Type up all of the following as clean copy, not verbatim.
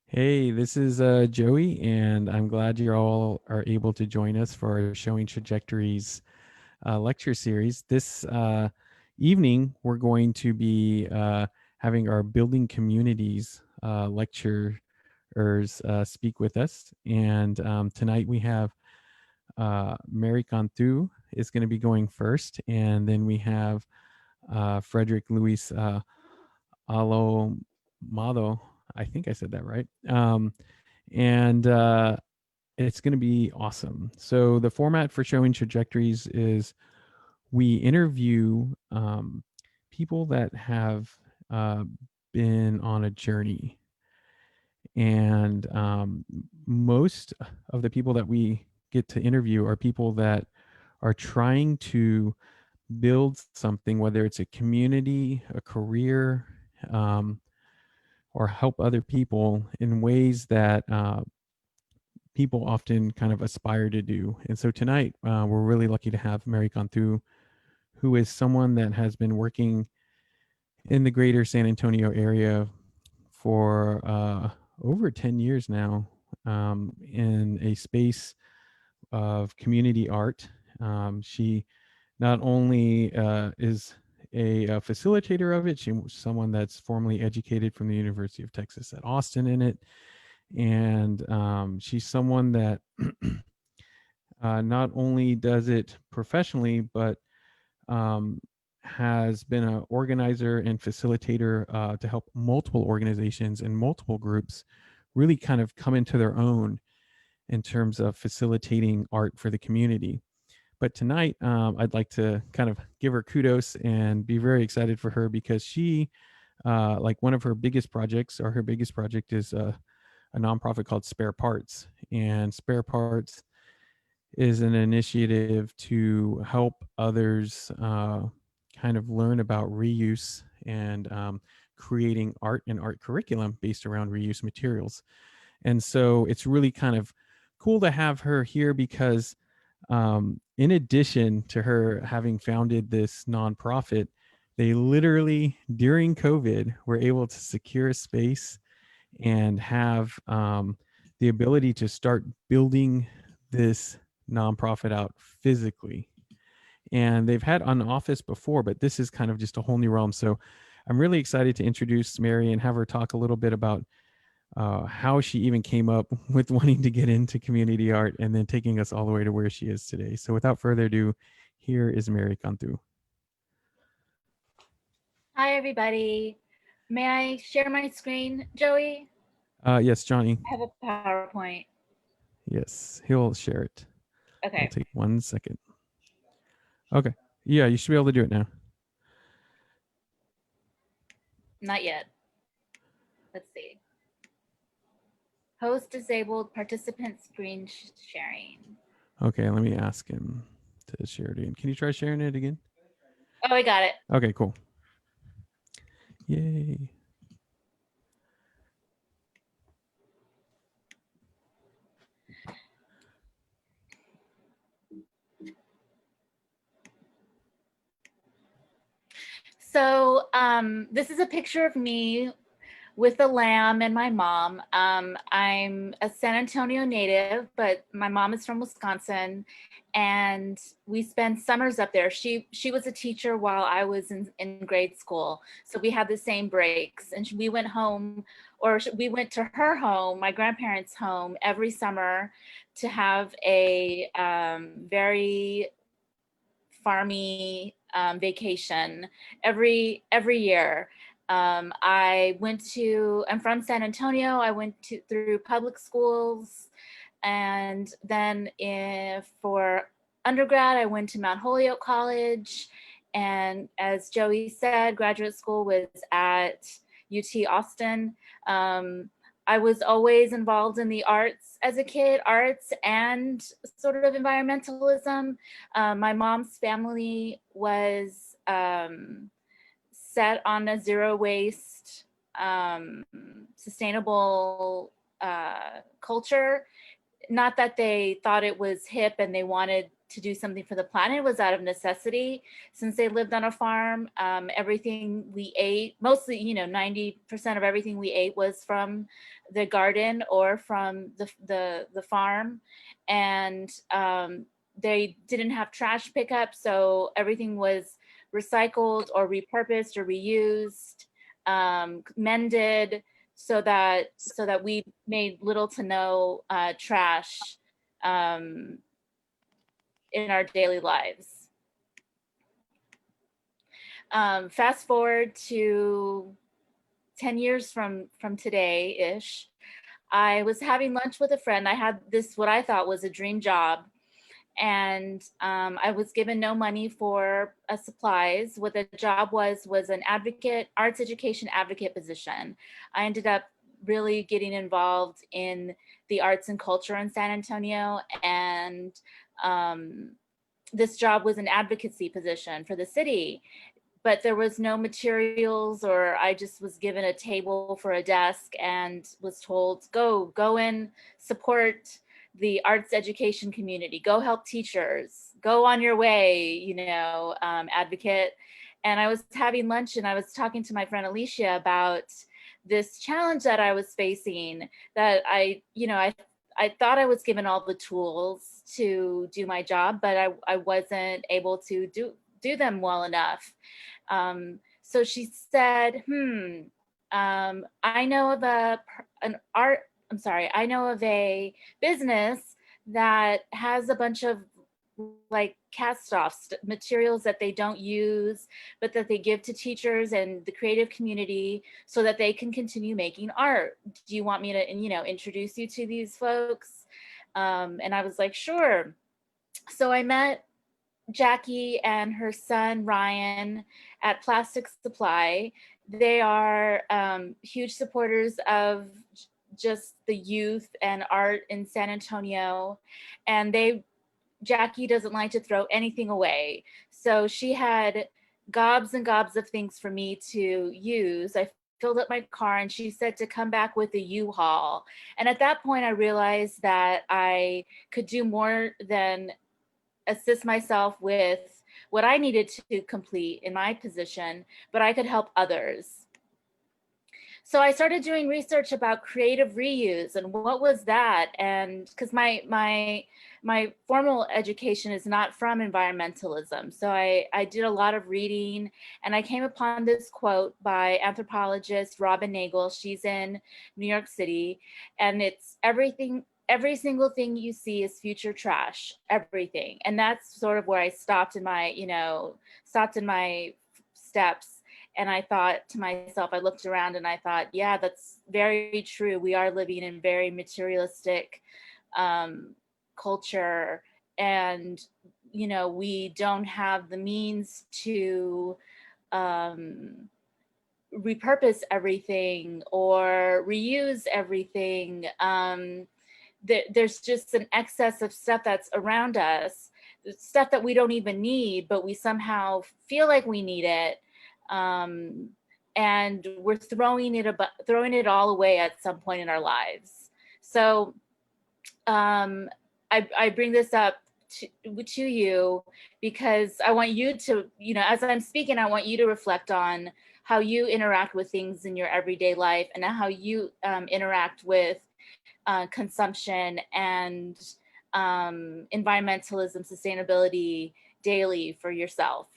Hey, this is Joey, and I'm glad you all are able to join us for our Showing Trajectories lecture series. This evening, we're going to be having our Building Communities lecturers speak with us. And tonight we have Mary Cantu is going to be going first, and then we have Frederick Luis Alomado. I think I said that right. And it's going to be awesome. So the format for Showing Trajectories is we interview people that have uh, been on a journey, and most of the people that we get to interview are people that are trying to build something, whether it's a community, a career, um, or help other people in ways that people often kind of aspire to do. And so tonight, we're really lucky to have Mary Cantu, who is someone that has been working in the greater San Antonio area for over 10 years now, in a space of community art. She not only is a facilitator of it, she's someone that's formally educated from the University of Texas at Austin in it. And she's someone that not only does it professionally, but um, has been an organizer and facilitator to help multiple organizations and multiple groups really kind of come into their own in terms of facilitating art for the community. But tonight, I'd like to kind of give her kudos and be very excited for her because she, like one of her biggest projects, or her biggest project is a nonprofit called Spare Parts. And Spare Parts is an initiative to help others kind of learn about reuse and creating art and art curriculum based around reuse materials. And so it's really kind of cool to have her here because, in addition to her having founded this nonprofit, they literally during COVID were able to secure a space and have the ability to start building this nonprofit out physically. And they've had an office before, but this is kind of just a whole new realm. So I'm really excited to introduce Mary and have her talk a little bit about how she even came up with wanting to get into community art and then taking us all the way to where she is today. So without further ado, here is Mary Cantu. Hi, everybody. May I share my screen, Joey? Yes, Johnny. I have a PowerPoint. Yes, he'll share it. It'll Okay, take 1 second. Okay. Yeah, you should be able to do it now. not yet. Let's see. Host disabled, participant screen sharing. Okay, let me ask him to share it again. Can you try sharing it again? Oh, I got it. Okay, cool. Yay. So this is a picture of me with a lamb and my mom. I'm a San Antonio native, but my mom is from Wisconsin, and we spend summers up there. She was a teacher while I was in grade school, so we had the same breaks. And we went home, or we went to her home, my grandparents' home, every summer to have a very farmy vacation every year. I'm from San Antonio. I went through public schools, and then for undergrad, I went to Mount Holyoke College. And as Joey said, graduate school was at UT Austin. I was always involved in the arts as a kid, arts and sort of environmentalism. My mom's family was set on a zero waste, sustainable culture. Not that they thought it was hip and they wanted to do something for the planet was out of necessity. Since they lived on a farm, everything we ate, mostly, 90% of everything we ate was from the garden or from the farm. And they didn't have trash pickup, so everything was recycled or repurposed or reused, mended, so that we made little to no trash in our daily lives. Fast forward to 10 years from today-ish, I was having lunch with a friend. I had this, what I thought was a dream job. And I was given no money for supplies. What the job was an advocate, arts education advocate position. I ended up really getting involved in the arts and culture in San Antonio. And this job was an advocacy position for the city, but there was no materials, or I just was given a table for a desk and was told, go and support the arts education community, go help teachers, go on your way, advocate. And I was having lunch and I was talking to my friend Alicia about this challenge that I was facing, that I thought I was given all the tools to do my job, but I wasn't able to do them well enough. So she said, I know of I know of a business that has a bunch of like cast-offs, materials that they don't use, but that they give to teachers and the creative community so that they can continue making art. Do you want me to, introduce you to these folks? And I was like, sure. So I met Jackie and her son Ryan at Plastic Supply. They are huge supporters of just the youth and art in San Antonio. And Jackie doesn't like to throw anything away. So she had gobs and gobs of things for me to use. I filled up my car and she said to come back with a U-Haul. And at that point I realized that I could do more than assist myself with what I needed to complete in my position, but I could help others. So I started doing research about creative reuse and what was that? And because my formal education is not from environmentalism. So I did a lot of reading and I came upon this quote by anthropologist Robin Nagel. She's in New York City, and it's every single thing you see is future trash, everything. And that's sort of where I stopped in my steps. And I thought to myself, I looked around and I thought, yeah, that's very true. We are living in very materialistic culture, and we don't have the means to repurpose everything or reuse everything. There's just an excess of stuff that's around us, stuff that we don't even need, but we somehow feel like we need it. And we're throwing it all away at some point in our lives. So I bring this up to you because I want you to, as I'm speaking, I want you to reflect on how you interact with things in your everyday life and how you interact with consumption and environmentalism, sustainability daily for yourself.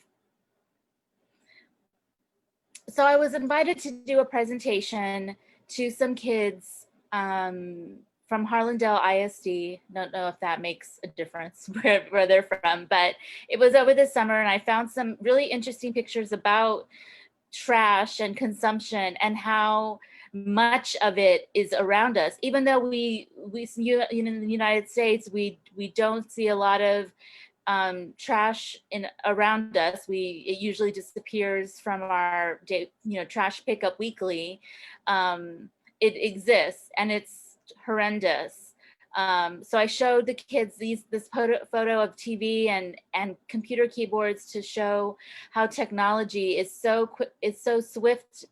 So I was invited to do a presentation to some kids from Harlandale ISD. Don't know if that makes a difference where they're from, but it was over the summer and I found some really interesting pictures about trash and consumption and how much of it is around us. Even though we in the United States, we don't see a lot of trash around us. It usually disappears from our trash pickup weekly. It exists and it's horrendous. So I showed the kids this photo of TV and computer keyboards to show how technology is so swift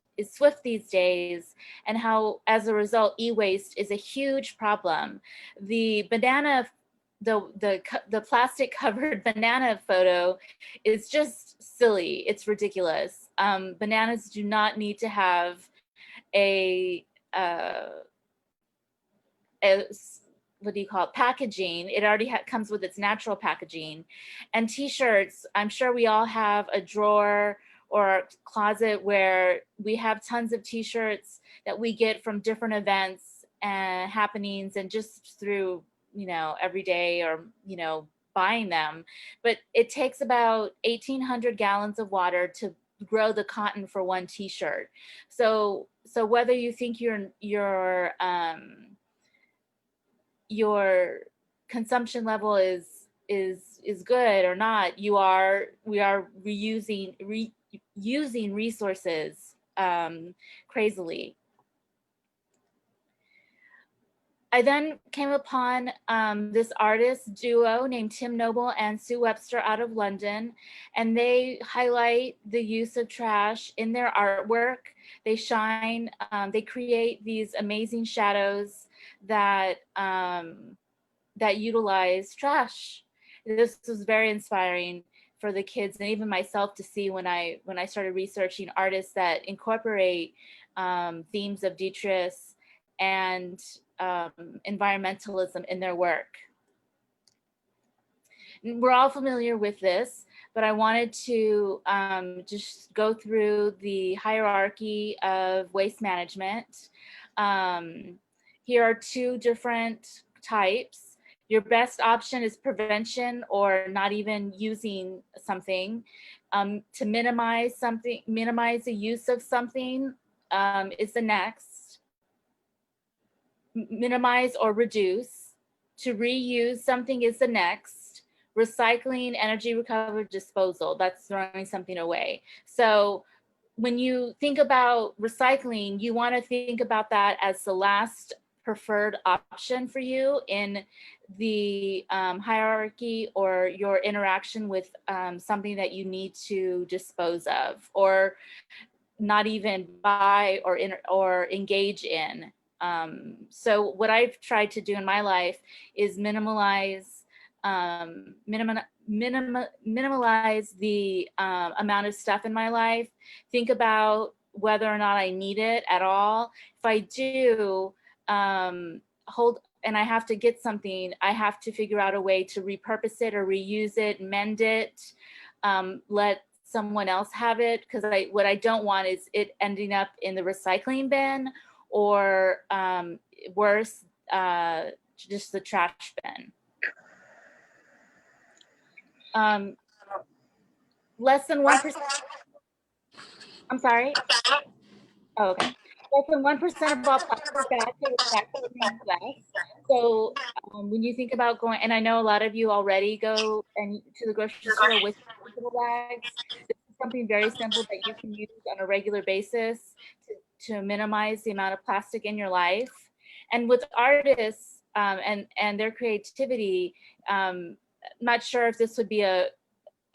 these days, and how as a result e-waste is a huge problem. The banana the plastic covered banana photo is just silly. It's ridiculous. Bananas do not need to have a, uh, a what do you call it, packaging. It already comes with its natural packaging. And t-shirts, I'm sure we all have a drawer or a closet where we have tons of t-shirts that we get from different events and happenings, and just through, you know, every day, or, you know, buying them. But it takes about 1,800 gallons of water to grow the cotton for one t-shirt. So whether you think your consumption level is good or not, we are using resources crazily. I then came upon this artist duo named Tim Noble and Sue Webster out of London, and they highlight the use of trash in their artwork. They create these amazing shadows that that utilize trash. This was very inspiring for the kids and even myself to see when I started researching artists that incorporate themes of detritus and environmentalism in their work. We're all familiar with this, but I wanted to just go through the hierarchy of waste management. Here are two different types. Your best option is prevention, or not even using something. To minimize the use of something is the next. Minimize or reduce. To reuse something is the next. Recycling, energy recovery, disposal, that's throwing something away. So when you think about recycling, you want to think about that as the last preferred option for you in the hierarchy, or your interaction with something that you need to dispose of, or not even buy or engage in. So what I've tried to do in my life is minimalize the amount of stuff in my life. Think about whether or not I need it at all. If I do, and I have to get something, I have to figure out a way to repurpose it or reuse it, mend it, let someone else have it, because what I don't want is it ending up in the recycling bin, or worse, just the trash bin. Less than 1%. I'm sorry. Oh, okay. Less than 1% of all plastic bags are recycled in the US. So when you think about going, and I know a lot of you already go and to the grocery store with reusable bags, this is something very simple that you can use on a regular basis to minimize the amount of plastic in your life. And with artists and their creativity, not sure if this would be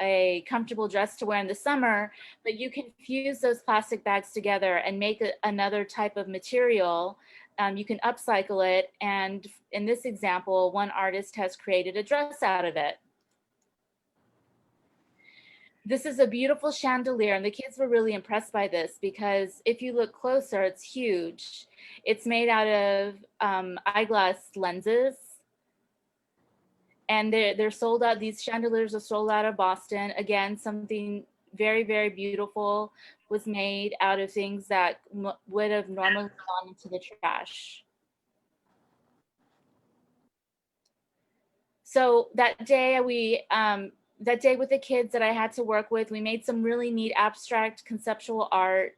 a comfortable dress to wear in the summer, but you can fuse those plastic bags together and make another type of material. You can upcycle it. And in this example, one artist has created a dress out of it. This is a beautiful chandelier, and the kids were really impressed by this because if you look closer, it's huge. It's made out of eyeglass lenses. And they're sold out. These chandeliers are sold out of Boston. Again, something very, very beautiful was made out of things that would have normally gone into the trash. So that day with the kids that I had to work with, we made some really neat abstract conceptual art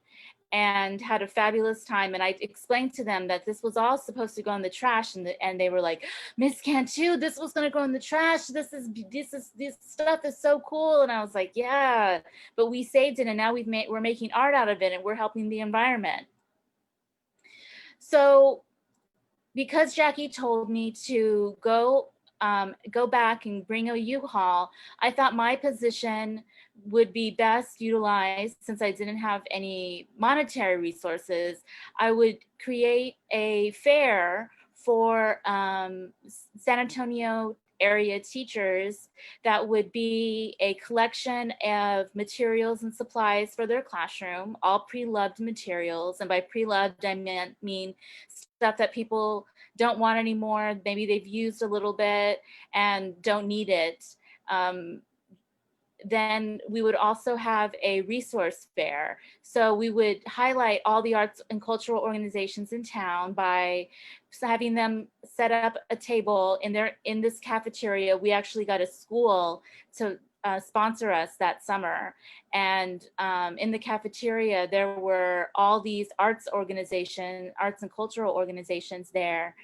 and had a fabulous time. And I explained to them that this was all supposed to go in the trash, and they were like, Miss Cantu, this was going to go in the trash. This stuff is so cool. And I was like, yeah, but we saved it, and now we're making art out of it, and we're helping the environment. So because Jackie told me to go back and bring a U-Haul, I thought my position would be best utilized, since I didn't have any monetary resources. I would create a fair for San Antonio area teachers that would be a collection of materials and supplies for their classroom, all pre-loved materials. And by pre-loved, I mean stuff that people don't want anymore. Maybe they've used a little bit and don't need it. Then we would also have a resource fair. So we would highlight all the arts and cultural organizations in town by having them set up a table in this cafeteria. We actually got a school to sponsor us that summer. And in the cafeteria, there were all these arts and cultural organizations there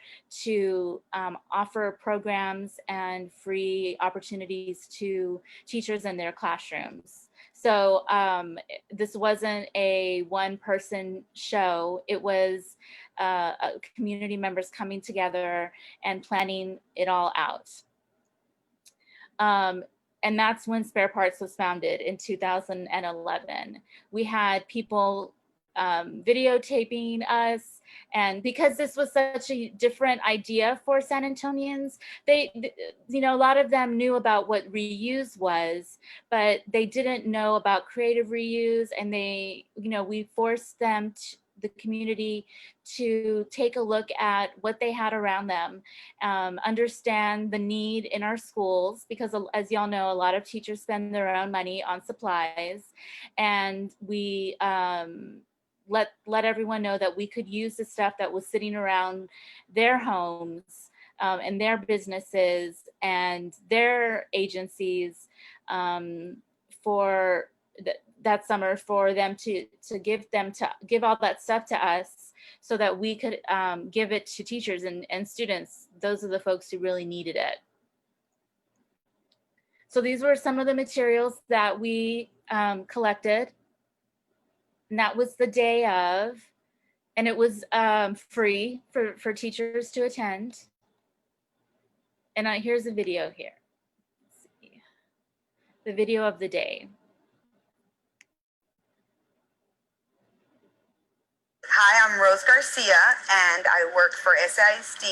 to offer programs and free opportunities to teachers in their classrooms. So this wasn't a one-person show. It was community members coming together and planning it all out. And that's when Spare Parts was founded in 2011. We had people videotaping us, and because this was such a different idea for San Antonians, they, you know, a lot of them knew about what reuse was, but they didn't know about creative reuse. And they, you know, we forced them to, the community, to take a look at what they had around them, understand the need in our schools, because as y'all know, a lot of teachers spend their own money on supplies. And we let everyone know that we could use the stuff that was sitting around their homes and their businesses and their agencies for that summer, for them to give all that stuff to us so that we could give it to teachers and students. Those are the folks who really needed it. So these were some of the materials that we collected. And that was the day of, and it was free for teachers to attend. And here's a video here. Let's see. The video of the day. Hi, I'm Rose Garcia, and I work for SISD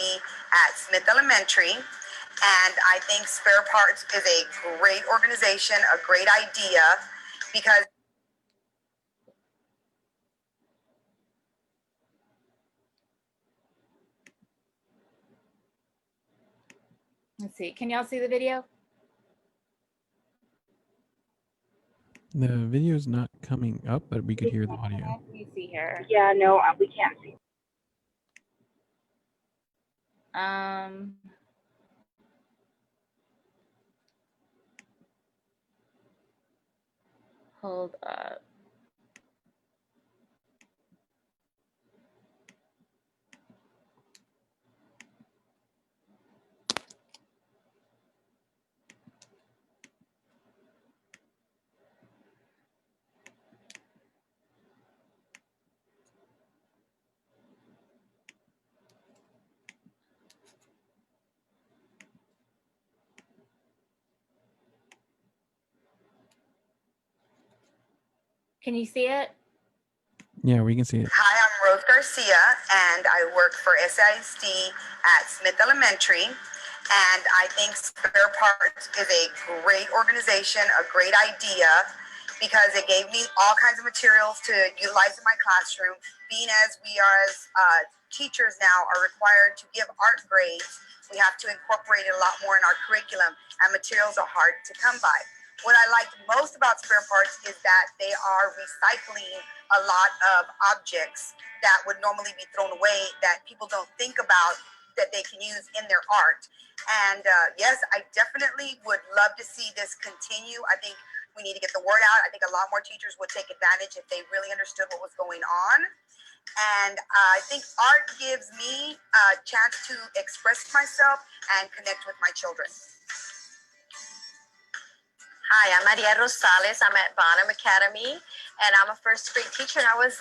at Smith Elementary. And I think Spare Parts is a great organization, a great idea, because let's see, can y'all see the video? The video is not coming up, but we could hear the audio. Let me see here. Yeah, no, we can't see. Hold up. Can you see it? Yeah, we can see it. Hi, I'm Rose Garcia, and I work for SISD at Smith Elementary. And I think Spare Parts is a great organization, a great idea, because it gave me all kinds of materials to utilize in my classroom. Being as we are as teachers now are required to give art grades, we have to incorporate it a lot more in our curriculum, and materials are hard to come by. What I liked most about Spare Parts is that they are recycling a lot of objects that would normally be thrown away, that people don't think about that they can use in their art. And yes, I definitely would love to see this continue. I think we need to get the word out. I think a lot more teachers would take advantage if they really understood what was going on. And I think art gives me a chance to express myself and connect with my children. Hi, I'm Maria Rosales. I'm at Bonham Academy, and I'm a first grade teacher. And I was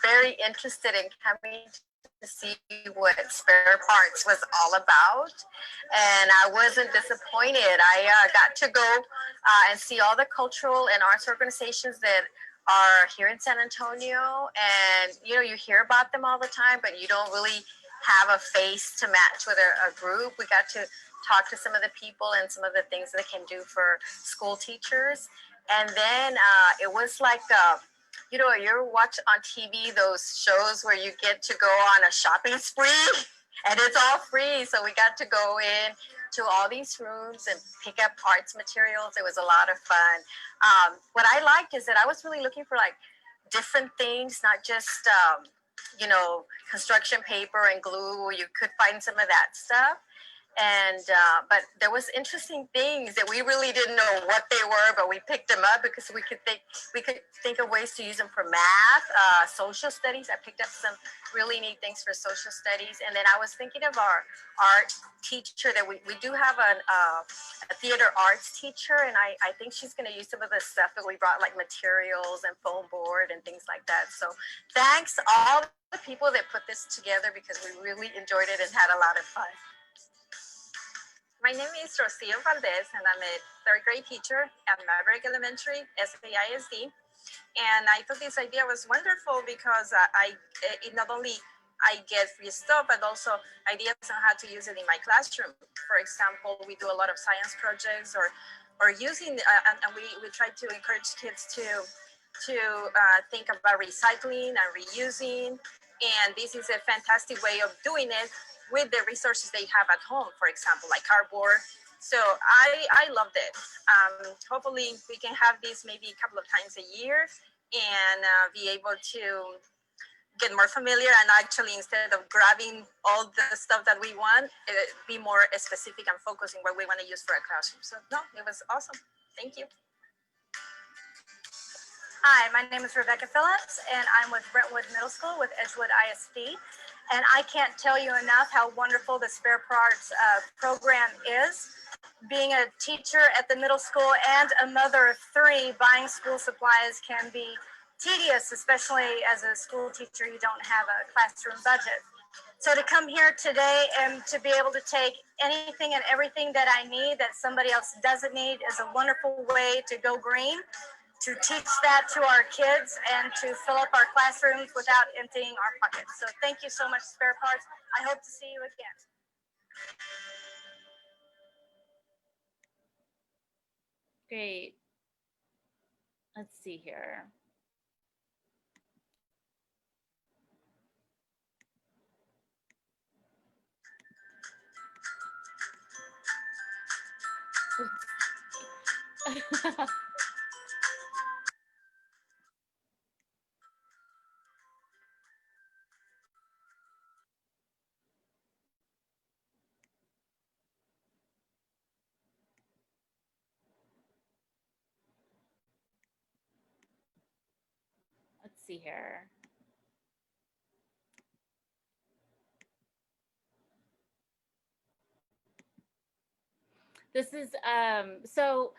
very interested in coming to see what Spare Parts was all about, and I wasn't disappointed. I got to go and see all the cultural and arts organizations that are here in San Antonio, and you know, you hear about them all the time, but you don't really have a face to match with a group. We got to talk to some of the people and some of the things they can do for school teachers. And then it was like, you know, you watch on TV those shows where you get to go on a shopping spree and it's all free. So we got to go in to all these rooms and pick up arts materials. It was a lot of fun. What I liked is that I was really looking for like different things, not just, you know, construction paper and glue. You could find some of that stuff. And but there was interesting things that we really didn't know what they were, but we picked them up because we could think of ways to use them for math, social studies. I picked up some really neat things for social studies. And then I was thinking of our art teacher that we do have a theater arts teacher, and I think she's going to use some of the stuff that we brought, like materials and foam board and things like that. So thanks all the people that put this together, because we really enjoyed it and had a lot of fun. My name is Rocio Valdez, and I'm a third grade teacher at Maverick Elementary, SAISD. And I thought this idea was wonderful because it not only I get free stuff, but also ideas on how to use it in my classroom. For example, we do a lot of science projects or using, and we try to encourage kids to think about recycling and reusing. And this is a fantastic way of doing it with the resources they have at home, for example, like cardboard. So I loved it. Hopefully we can have this maybe a couple of times a year and be able to get more familiar, and actually, instead of grabbing all the stuff that we want, be more specific and focusing what we want to use for a classroom. So no, it was awesome. Thank you. Hi, my name is Rebecca Phillips, and I'm with Brentwood Middle School with Edgewood ISD. And I can't tell you enough how wonderful the spare parts program is. Being a teacher at the middle school and a mother of three, buying school supplies can be tedious, especially as a school teacher, you don't have a classroom budget. So to come here today and to be able to take anything and everything that I need that somebody else doesn't need is a wonderful way to go green, to teach that to our kids and to fill up our classrooms without emptying our pockets. So thank you so much, Spare Parts. I hope to see you again. Great. Let's see here. Let's see here. This is, so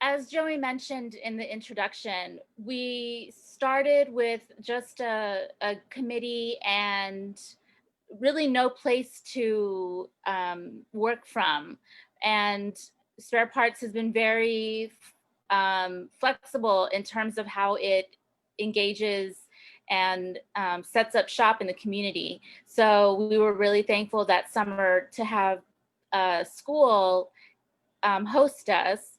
as Joey mentioned in the introduction, we started with just a committee and really no place to work from. And Spare Parts has been very flexible in terms of how it engages and sets up shop in the community. So we were really thankful that summer to have school host us,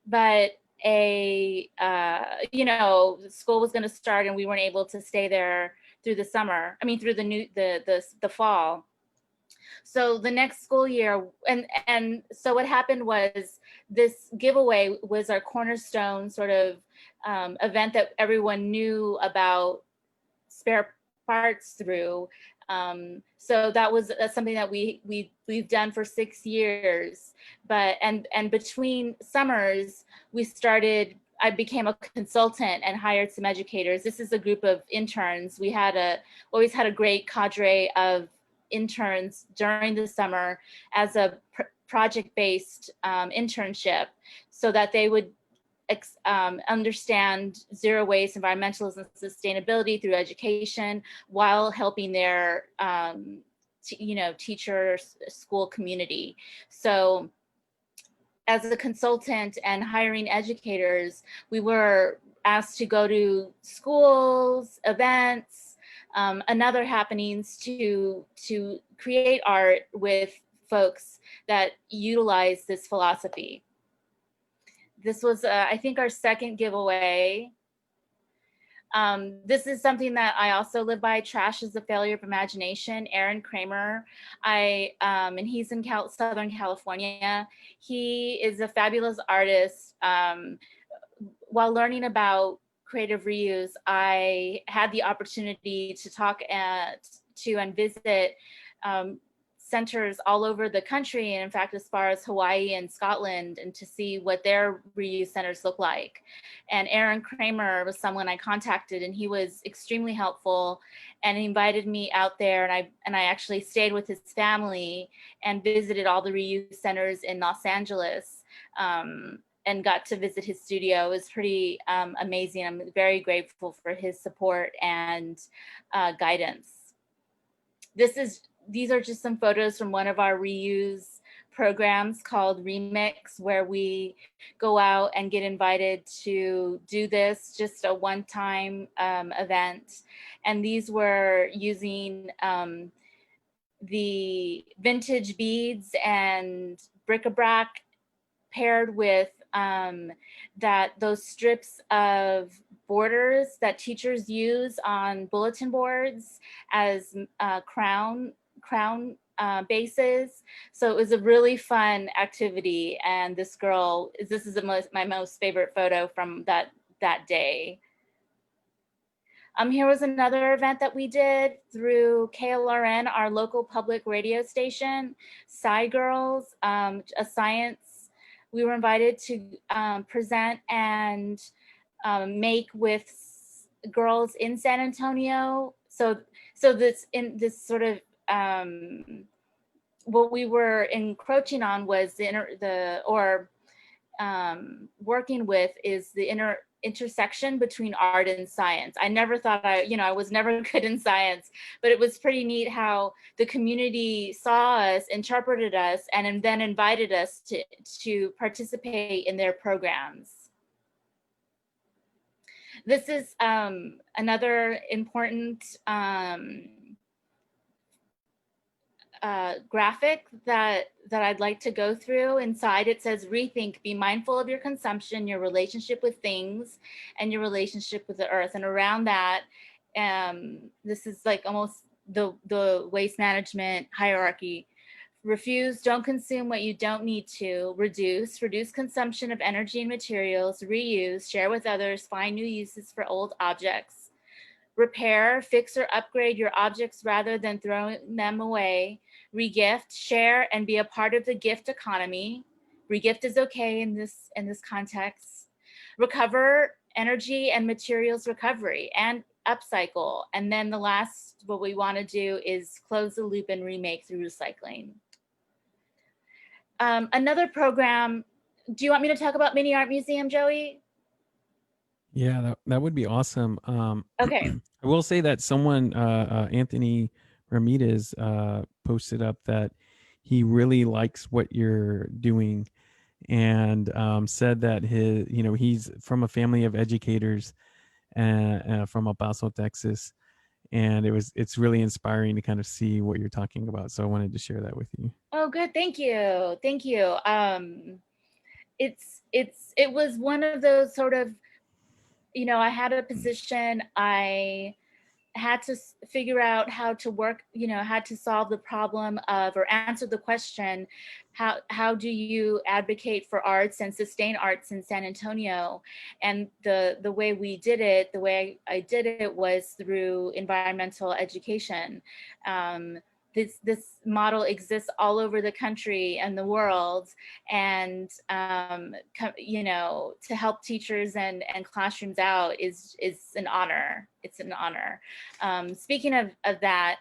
but you know, school was going to start and we weren't able to stay there through the summer. I mean, through the fall. So the next school year, and so what happened was this giveaway was our cornerstone sort of event that everyone knew about Spare Parts through. So that's something that we've done for 6 years. But and between summers, I became a consultant and hired some educators. This is a group of interns. We always had a great cadre of interns during the summer as a project-based internship, so that they would understand zero waste, environmentalism, sustainability through education, while helping their teacher school community. So as a consultant and hiring educators, we were asked to go to schools, events, another happenings to create art with folks that utilize this philosophy. This was, I think, our second giveaway. This is something that I also live by. Trash is a failure of imagination. Aaron Kramer, and he's in Southern California. He is a fabulous artist. While learning about creative reuse, I had the opportunity to talk to and visit centers all over the country, and in fact, as far as Hawaii and Scotland, and to see what their reuse centers look like. And Aaron Kramer was someone I contacted, and he was extremely helpful, and he invited me out there, and I actually stayed with his family and visited all the reuse centers in Los Angeles. And got to visit his studio. It was pretty amazing. I'm very grateful for his support and guidance. These are just some photos from one of our reuse programs called Remix, where we go out and get invited to do this, just a one-time event. And these were using the vintage beads and bric-a-brac paired with those strips of borders that teachers use on bulletin boards as crown bases. So it was a really fun activity. And this is my most favorite photo from that day. Here was another event that we did through KLRN, our local public radio station, Sci Girls, a science. We were invited to present and make with girls in San Antonio. So this sort of what we were encroaching on was working with is the intersection between art and science. I never thought I was never good in science, but it was pretty neat how the community saw us, interpreted us, and then invited us to participate in their programs. This is another important graphic that I'd like to go through. Inside it says, rethink, be mindful of your consumption, your relationship with things, and your relationship with the earth. And around that, this is like almost the waste management hierarchy. Refuse, don't consume what you don't need to. Reduce consumption of energy and materials. Reuse, share with others, find new uses for old objects. Repair, fix or upgrade your objects rather than throwing them away. Regift, share and be a part of the gift economy. Regift is okay in this context. Recover, energy and materials recovery, and upcycle. And then the last, what we want to do is close the loop and remake through recycling. Another program, do you want me to talk about Mini Art Museum, Joey? Yeah, that would be awesome. Okay. I will say that someone, Anthony Ramirez, posted up that he really likes what you're doing, and said that he's from a family of educators from El Paso, Texas, and it's really inspiring to kind of see what you're talking about. So I wanted to share that with you. Oh, good. Thank you. Thank you. It was one of those sort of, I had a position, I had to figure out how to work, had to solve the problem of, or answer the question, how do you advocate for arts and sustain arts in San Antonio? And the way we did it, the way I did it was through environmental education. This model exists all over the country and the world, and to help teachers and classrooms out is an honor. It's an honor. Speaking of that,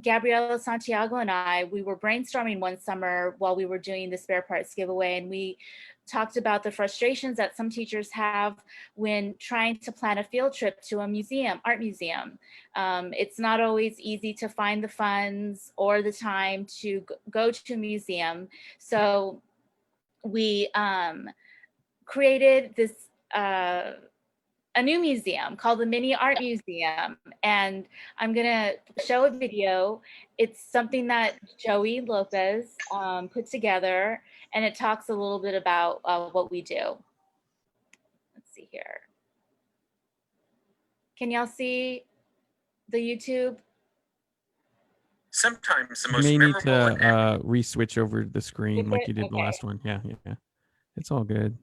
Gabriela Santiago and we were brainstorming one summer while we were doing the spare parts giveaway, and we talked about the frustrations that some teachers have when trying to plan a field trip to a art museum. It's not always easy to find the funds or the time to go to a museum. So we created this a new museum called the Mini Art Museum. And I'm gonna show a video. It's something that Joey Lopez put together, and it talks a little bit about what we do. Let's see here. Can y'all see the YouTube? Sometimes the You most may need memorable to re-switch over the screen like you did the Okay. last one. Yeah, yeah. It's all good.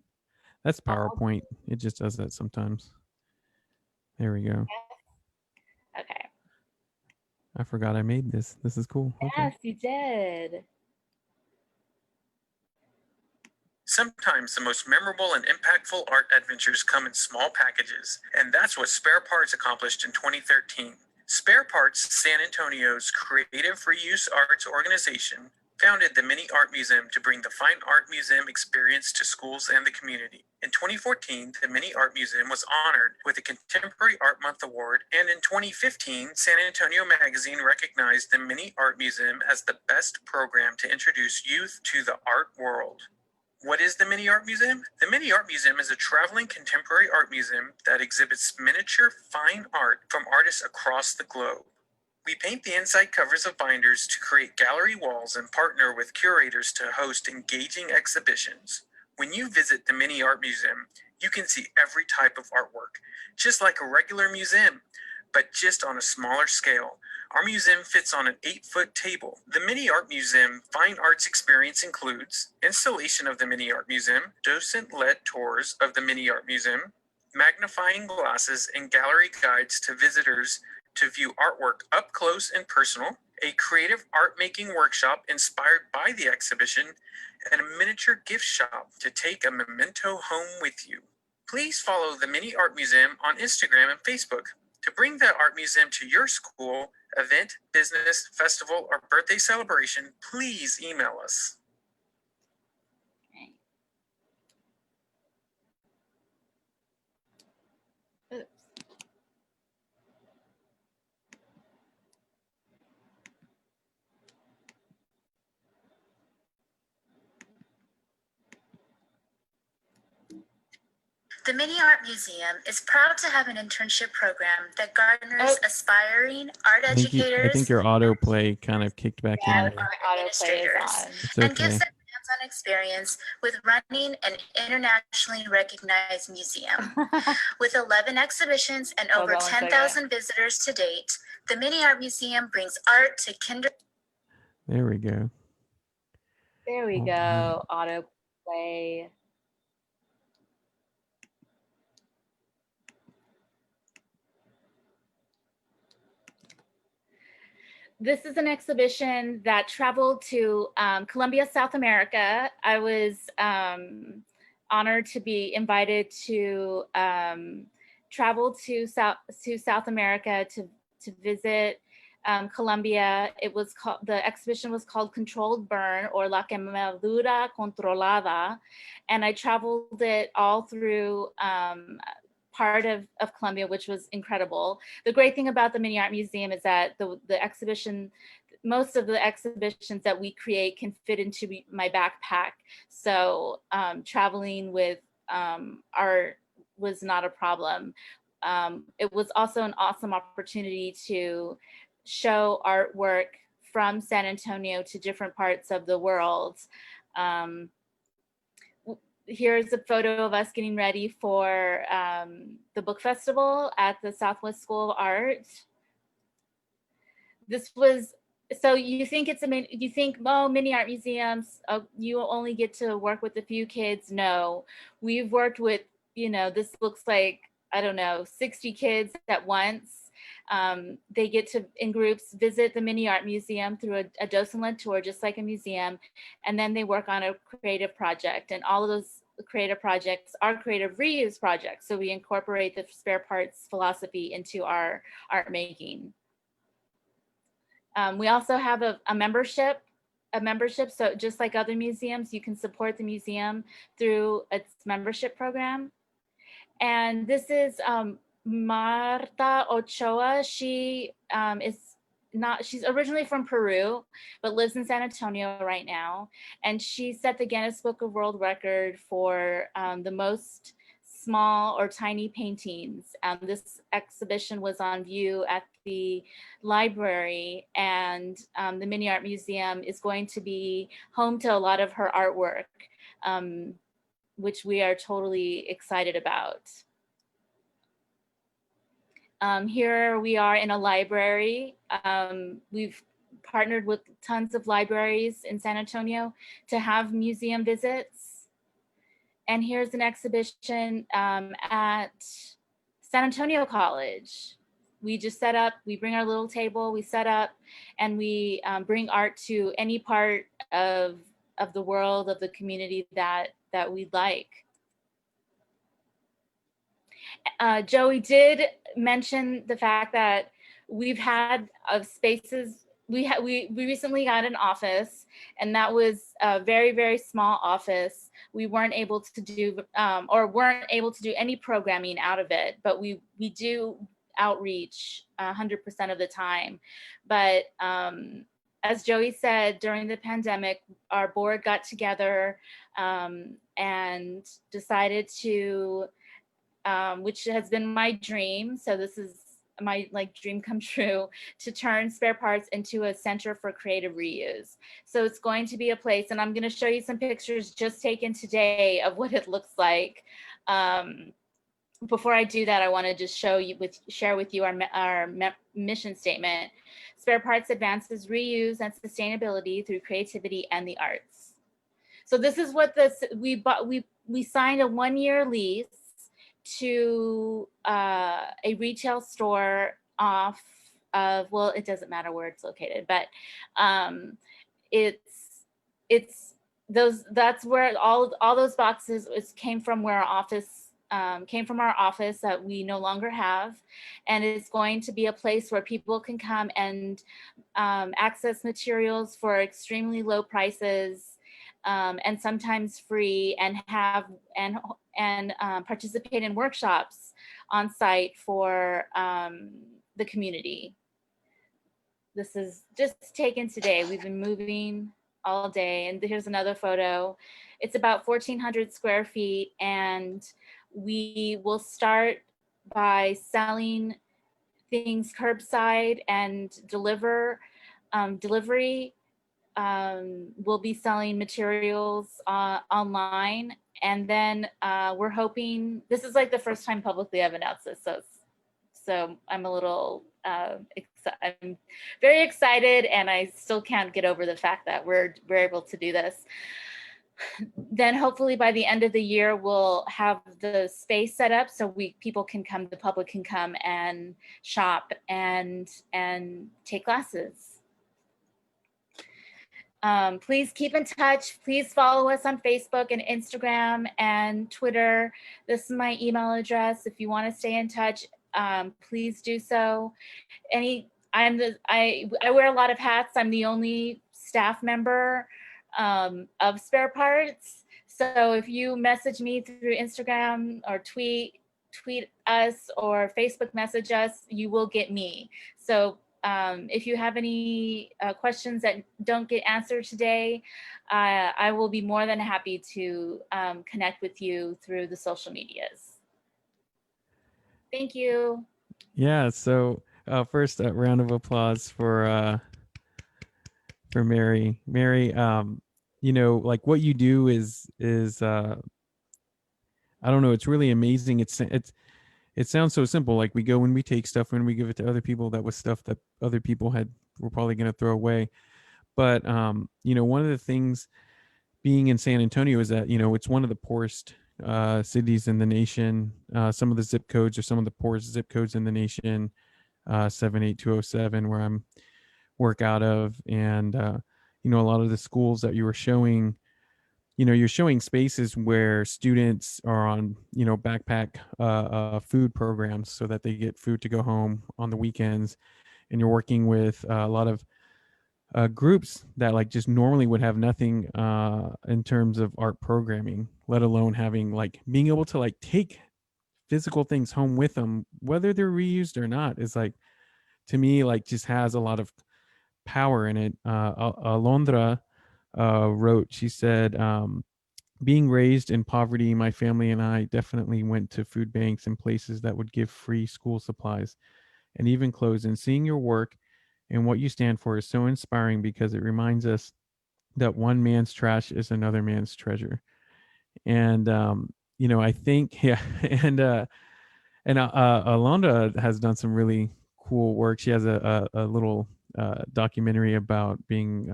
That's PowerPoint. It just does that sometimes. There we go. Okay. I forgot I made this. This is cool. Okay. Yes, you did. Sometimes the most memorable and impactful art adventures come in small packages, and that's what Spare Parts accomplished in 2013. Spare Parts, San Antonio's creative reuse arts organization, founded the Mini Art Museum to bring the fine art museum experience to schools and the community. In 2014, the Mini Art Museum was honored with the Contemporary Art Month Award, and in 2015, San Antonio Magazine recognized the Mini Art Museum as the best program to introduce youth to the art world. What is the Mini Art Museum? The Mini Art Museum is a traveling contemporary art museum that exhibits miniature fine art from artists across the globe. We paint the inside covers of binders to create gallery walls and partner with curators to host engaging exhibitions. When you visit the Mini Art Museum, you can see every type of artwork, just like a regular museum, but just on a smaller scale. Our museum fits on an 8-foot table. The Mini Art Museum Fine Arts experience includes installation of the Mini Art Museum, docent-led tours of the Mini Art Museum, magnifying glasses and gallery guides to visitors to view artwork up close and personal, a creative art-making workshop inspired by the exhibition, and a miniature gift shop to take a memento home with you. Please follow the Mini Art Museum on Instagram and Facebook. To bring the art museum to your school, event, business, festival, or birthday celebration, please email us. Oops. The Mini Art Museum is proud to have an internship program that garners aspiring art I think educators your autoplay kind of kicked back in and there. art Autoplay is administrators on. It's and gives okay. them hands-on experience with running an internationally recognized museum. With 11 exhibitions and Hold over on one second. 10,000 visitors to date, the Mini Art Museum brings art to There we go. There we go. Autoplay. This is an exhibition that traveled to Colombia, South America. I was honored to be invited to travel to South America to visit Colombia. The exhibition was called Controlled Burn, or La Quemadura Controlada, and I traveled it all through part of Colombia, which was incredible. The great thing about the Mini Art Museum is that the exhibition, most of the exhibitions that we create can fit into my backpack. So traveling with art was not a problem. It was also an awesome opportunity to show artwork from San Antonio to different parts of the world. Here's a photo of us getting ready for the book festival at the Southwest School of Art. This was, so you think oh, mini art museums, you only get to work with a few kids. No, we've worked with, this looks like, I don't know, 60 kids at once. They get to, in groups, visit the Mini Art Museum through a docent-led tour, just like a museum, and then they work on a creative project. And all of those creative projects are creative reuse projects. So we incorporate the spare parts philosophy into our art making. We also have a membership. So just like other museums, you can support the museum through its membership program. And this is Marta Ochoa. She she's originally from Peru, but lives in San Antonio right now. And she set the Guinness Book of World Record for the most small or tiny paintings. This exhibition was on view at the library, and the Mini Art Museum is going to be home to a lot of her artwork, which we are totally excited about. Here we are in a library. We've partnered with tons of libraries in San Antonio to have museum visits. And here's an exhibition at San Antonio College. We just set up, we bring our little table, we set up, and we bring art to any part of the world, of the community that we'd like. Joey did mention the fact that we've had spaces. We recently got an office, and that was a very, very small office. We weren't able to do any programming out of it, but we do outreach 100% of the time. But as Joey said, during the pandemic, our board got together and decided to, which has been my dream. So this is my dream come true, to turn Spare Parts into a center for creative reuse. So it's going to be a place, and I'm going to show you some pictures just taken today of what it looks like. Before I do that, I want to just share with you our mission statement. Spare Parts advances reuse and sustainability through creativity and the arts. So this is what we signed a 1-year lease to a retail store off of, well, it doesn't matter where it's located, but that's where all those boxes came from, where our office came from, our office that we no longer have. And it's going to be a place where people can come and access materials for extremely low prices, and sometimes free, and have and participate in workshops on site for the community. This is just taken today. We've been moving all day, and here's another photo. It's about 1,400 square feet, and we will start by selling things curbside and delivery. We'll be selling materials online, and then we're hoping, this is like the first time publicly I've announced this, so I'm a little I'm very excited, and I still can't get over the fact that we're able to do this. Then hopefully by the end of the year, we'll have the space set up so people can come, the public can come and shop and take classes. Please keep in touch. Please follow us on Facebook and Instagram and Twitter. This is my email address. If you want to stay in touch, please do so. I wear a lot of hats. I'm the only staff member of Spare Parts. So if you message me through Instagram or tweet us or Facebook message us, you will get me. So if you have any questions that don't get answered today, I will be more than happy to connect with you through the social medias. Thank you. Yeah. So first, a round of applause for Mary. Mary, you know, like what you do is I don't know, it's really amazing. It sounds so simple. Like we go and we take stuff and we give it to other people. That was stuff that other people were probably going to throw away. But you know, one of the things being in San Antonio is that, you know, it's one of the poorest cities in the nation. Some of the zip codes are some of the poorest zip codes in the nation. 78207, where I'm work out of, and you know, a lot of the schools that you were showing, you know, you're showing spaces where students are on, you know, backpack food programs so that they get food to go home on the weekends, and you're working with a lot of groups that like just normally would have nothing in terms of art programming, let alone having like being able to like take physical things home with them, whether they're reused or not, is like, to me, like just has a lot of power in it. Alondra wrote, she said, being raised in poverty, my family and I definitely went to food banks and places that would give free school supplies and even clothes. And seeing your work and what you stand for is so inspiring because it reminds us that one man's trash is another man's treasure. And I think yeah, and Alonda has done some really cool work. She has a little documentary about being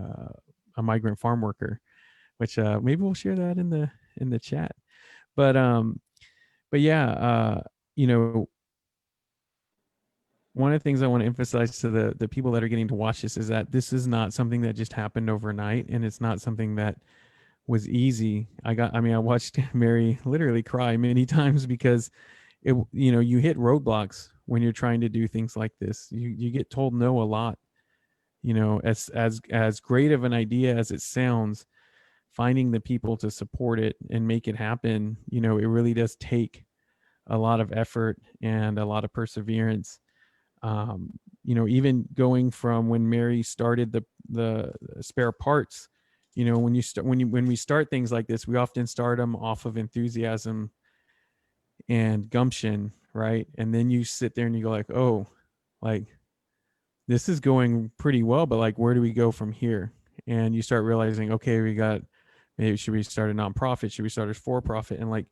a migrant farm worker, which maybe we'll share that in the chat. But yeah, you know, one of the things I want to emphasize to the people that are getting to watch this is that this is not something that just happened overnight, and it's not something that was easy. I watched Mary literally cry many times because you hit roadblocks when you're trying to do things like this. You get told no a lot. As great of an idea as it sounds, finding the people to support it and make it happen, it really does take a lot of effort and a lot of perseverance. Even going from when Mary started the spare parts, when we start things like this, we often start them off of enthusiasm and gumption, right? And then you sit there and you go like, oh, like this is going pretty well, but like where do we go from here? And you start realizing, okay, maybe should we start a nonprofit? Should we start a for-profit? And like,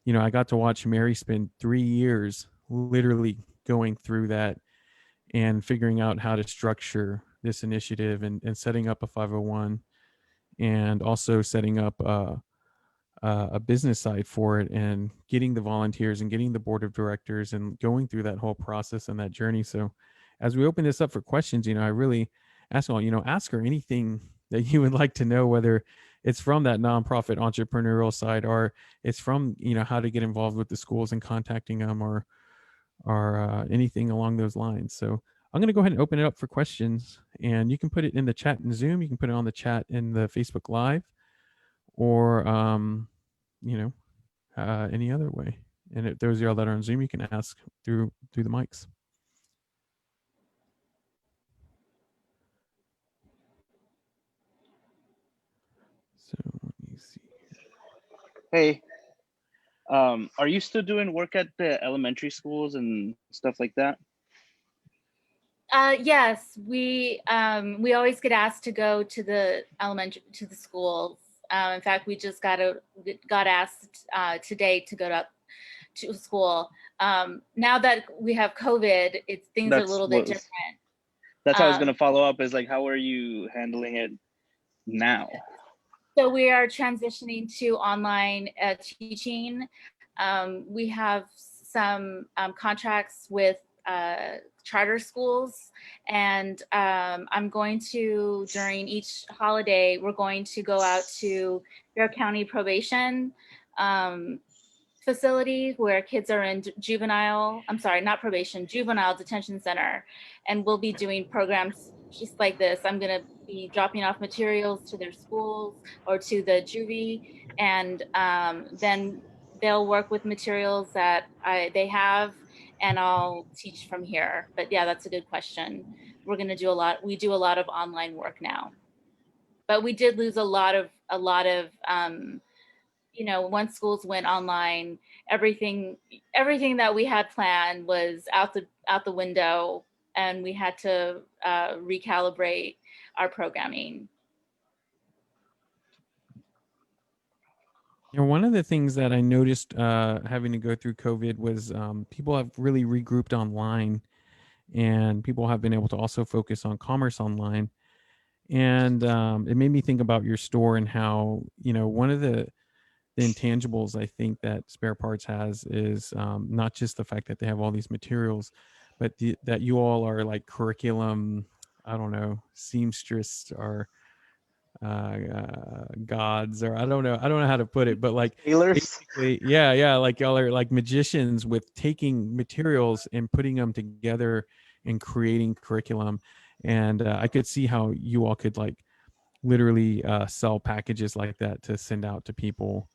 I got to watch Mary spend 3 years literally going through that and figuring out how to structure this initiative and setting up a 501 and also setting up a business side for it and getting the volunteers and getting the board of directors and going through that whole process and that journey. So as we open this up for questions, I really ask her anything that you would like to know, whether it's from that nonprofit entrepreneurial side or it's from, how to get involved with the schools and contacting them or anything along those lines. So I'm going to go ahead and open it up for questions, and you can put it in the chat in Zoom. You can put it on the chat in the Facebook Live, or any other way. And if those of y'all that are on Zoom, you can ask through the mics. So let me see. Hey, are you still doing work at the elementary schools and stuff like that? Yes, we always get asked to go to the schools. In fact, we just got asked today to go to school. Now that we have COVID, things are a little bit different. That's how I was going to follow up, is like, how are you handling it now? So we are transitioning to online teaching. We have some contracts with charter schools, and I'm going to, during each holiday, we're going to go out to Bear County probation facility where kids are in juvenile detention center, and we'll be doing programs just like this. I'm going to be dropping off materials to their schools or to the juvie, and then they'll work with materials that they have, and I'll teach from here. But yeah, that's a good question. We do a lot of online work now, but we did lose a lot of once schools went online, everything that we had planned was out the window, and we had to recalibrate our programming. One of the things that I noticed having to go through COVID was people have really regrouped online, and people have been able to also focus on commerce online. And it made me think about your store and how, one of the intangibles I think that Spare Parts has is not just the fact that they have all these materials, but that you all are like curriculum, I don't know, seamstress or gods, or I don't know how to put it, but like basically, yeah, like y'all are like magicians with taking materials and putting them together and creating curriculum. And I could see how you all could like literally sell packages like that to send out to people,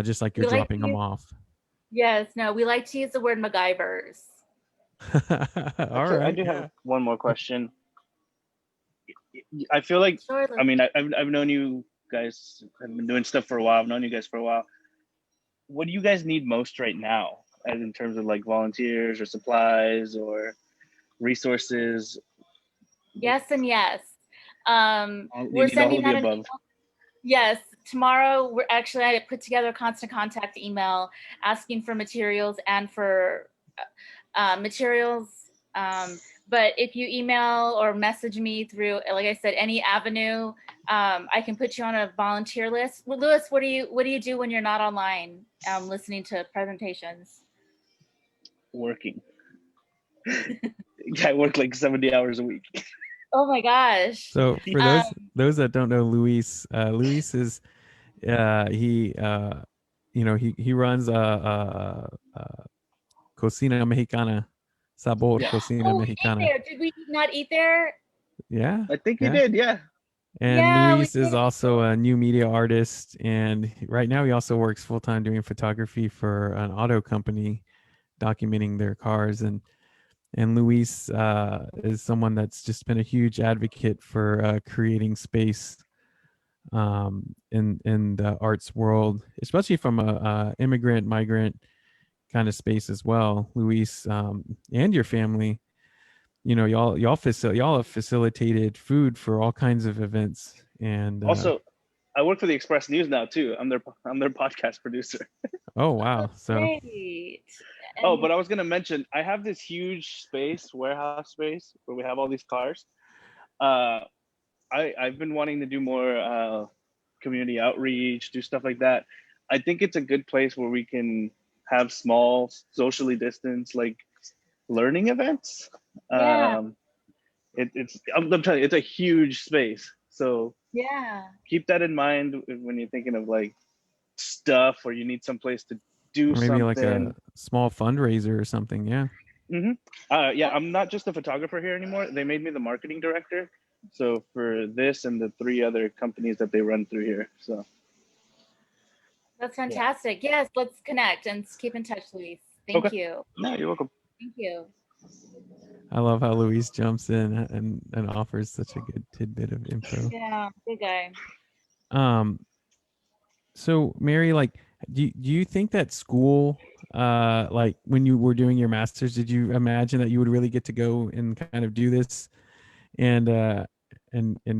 just like you're dropping them off. Yes, no, we like to use the word MacGyvers. All right. I do have one more question. I feel like, sure, I mean, I've known you guys have been doing stuff for a while. I've known you guys for a while. What do you guys need most right now, as in terms of like volunteers or supplies or resources? Yes and yes. You We're need all sending of the out an above. yes. Tomorrow, I put together a constant contact email asking for materials and for materials. But if you email or message me through, like I said, any avenue, I can put you on a volunteer list. Well, Louis, what do you do when you're not online listening to presentations? Working. I work like 70 hours a week. Oh my gosh. So for those that don't know Luis, Luis is he he runs a Cocina Mexicana, Sabor Yeah. Cocina Oh, we ate Mexicana. there. Did we not eat there? Yeah, I think you did, yeah. And Yeah, we Luis is did. also a new media artist, and right now he also works full time doing photography for an auto company, documenting their cars. And Luis is someone that's just been a huge advocate for creating space in the arts world, especially from a immigrant migrant kind of space as well. Luis and your family, y'all have facilitated food for all kinds of events. And Also, I work for the Express News now too. I'm their podcast producer. oh wow, so Great. Oh, but I was gonna mention I have this huge warehouse space where we have all these cars. I've been wanting to do more community outreach, do stuff like that. I think it's a good place where we can have small, socially distanced, like learning events. Yeah. I'm telling you, it's a huge space. So Yeah. keep that in mind when you're thinking of like stuff or you need some place to do or maybe like something. a small fundraiser or something. Yeah. Yeah, I'm not just a photographer here anymore. They made me the marketing director. So for this and the 3 other companies that they run through here. So That's fantastic. Yeah. Yes, let's connect and keep in touch, Luis. Thank you. No, you're welcome. Thank you. I love how Luis jumps in and offers such a good tidbit of info. Yeah, good guy. So Mary, like, do you think that school, like when you were doing your master's, did you imagine that you would really get to go and kind of do this and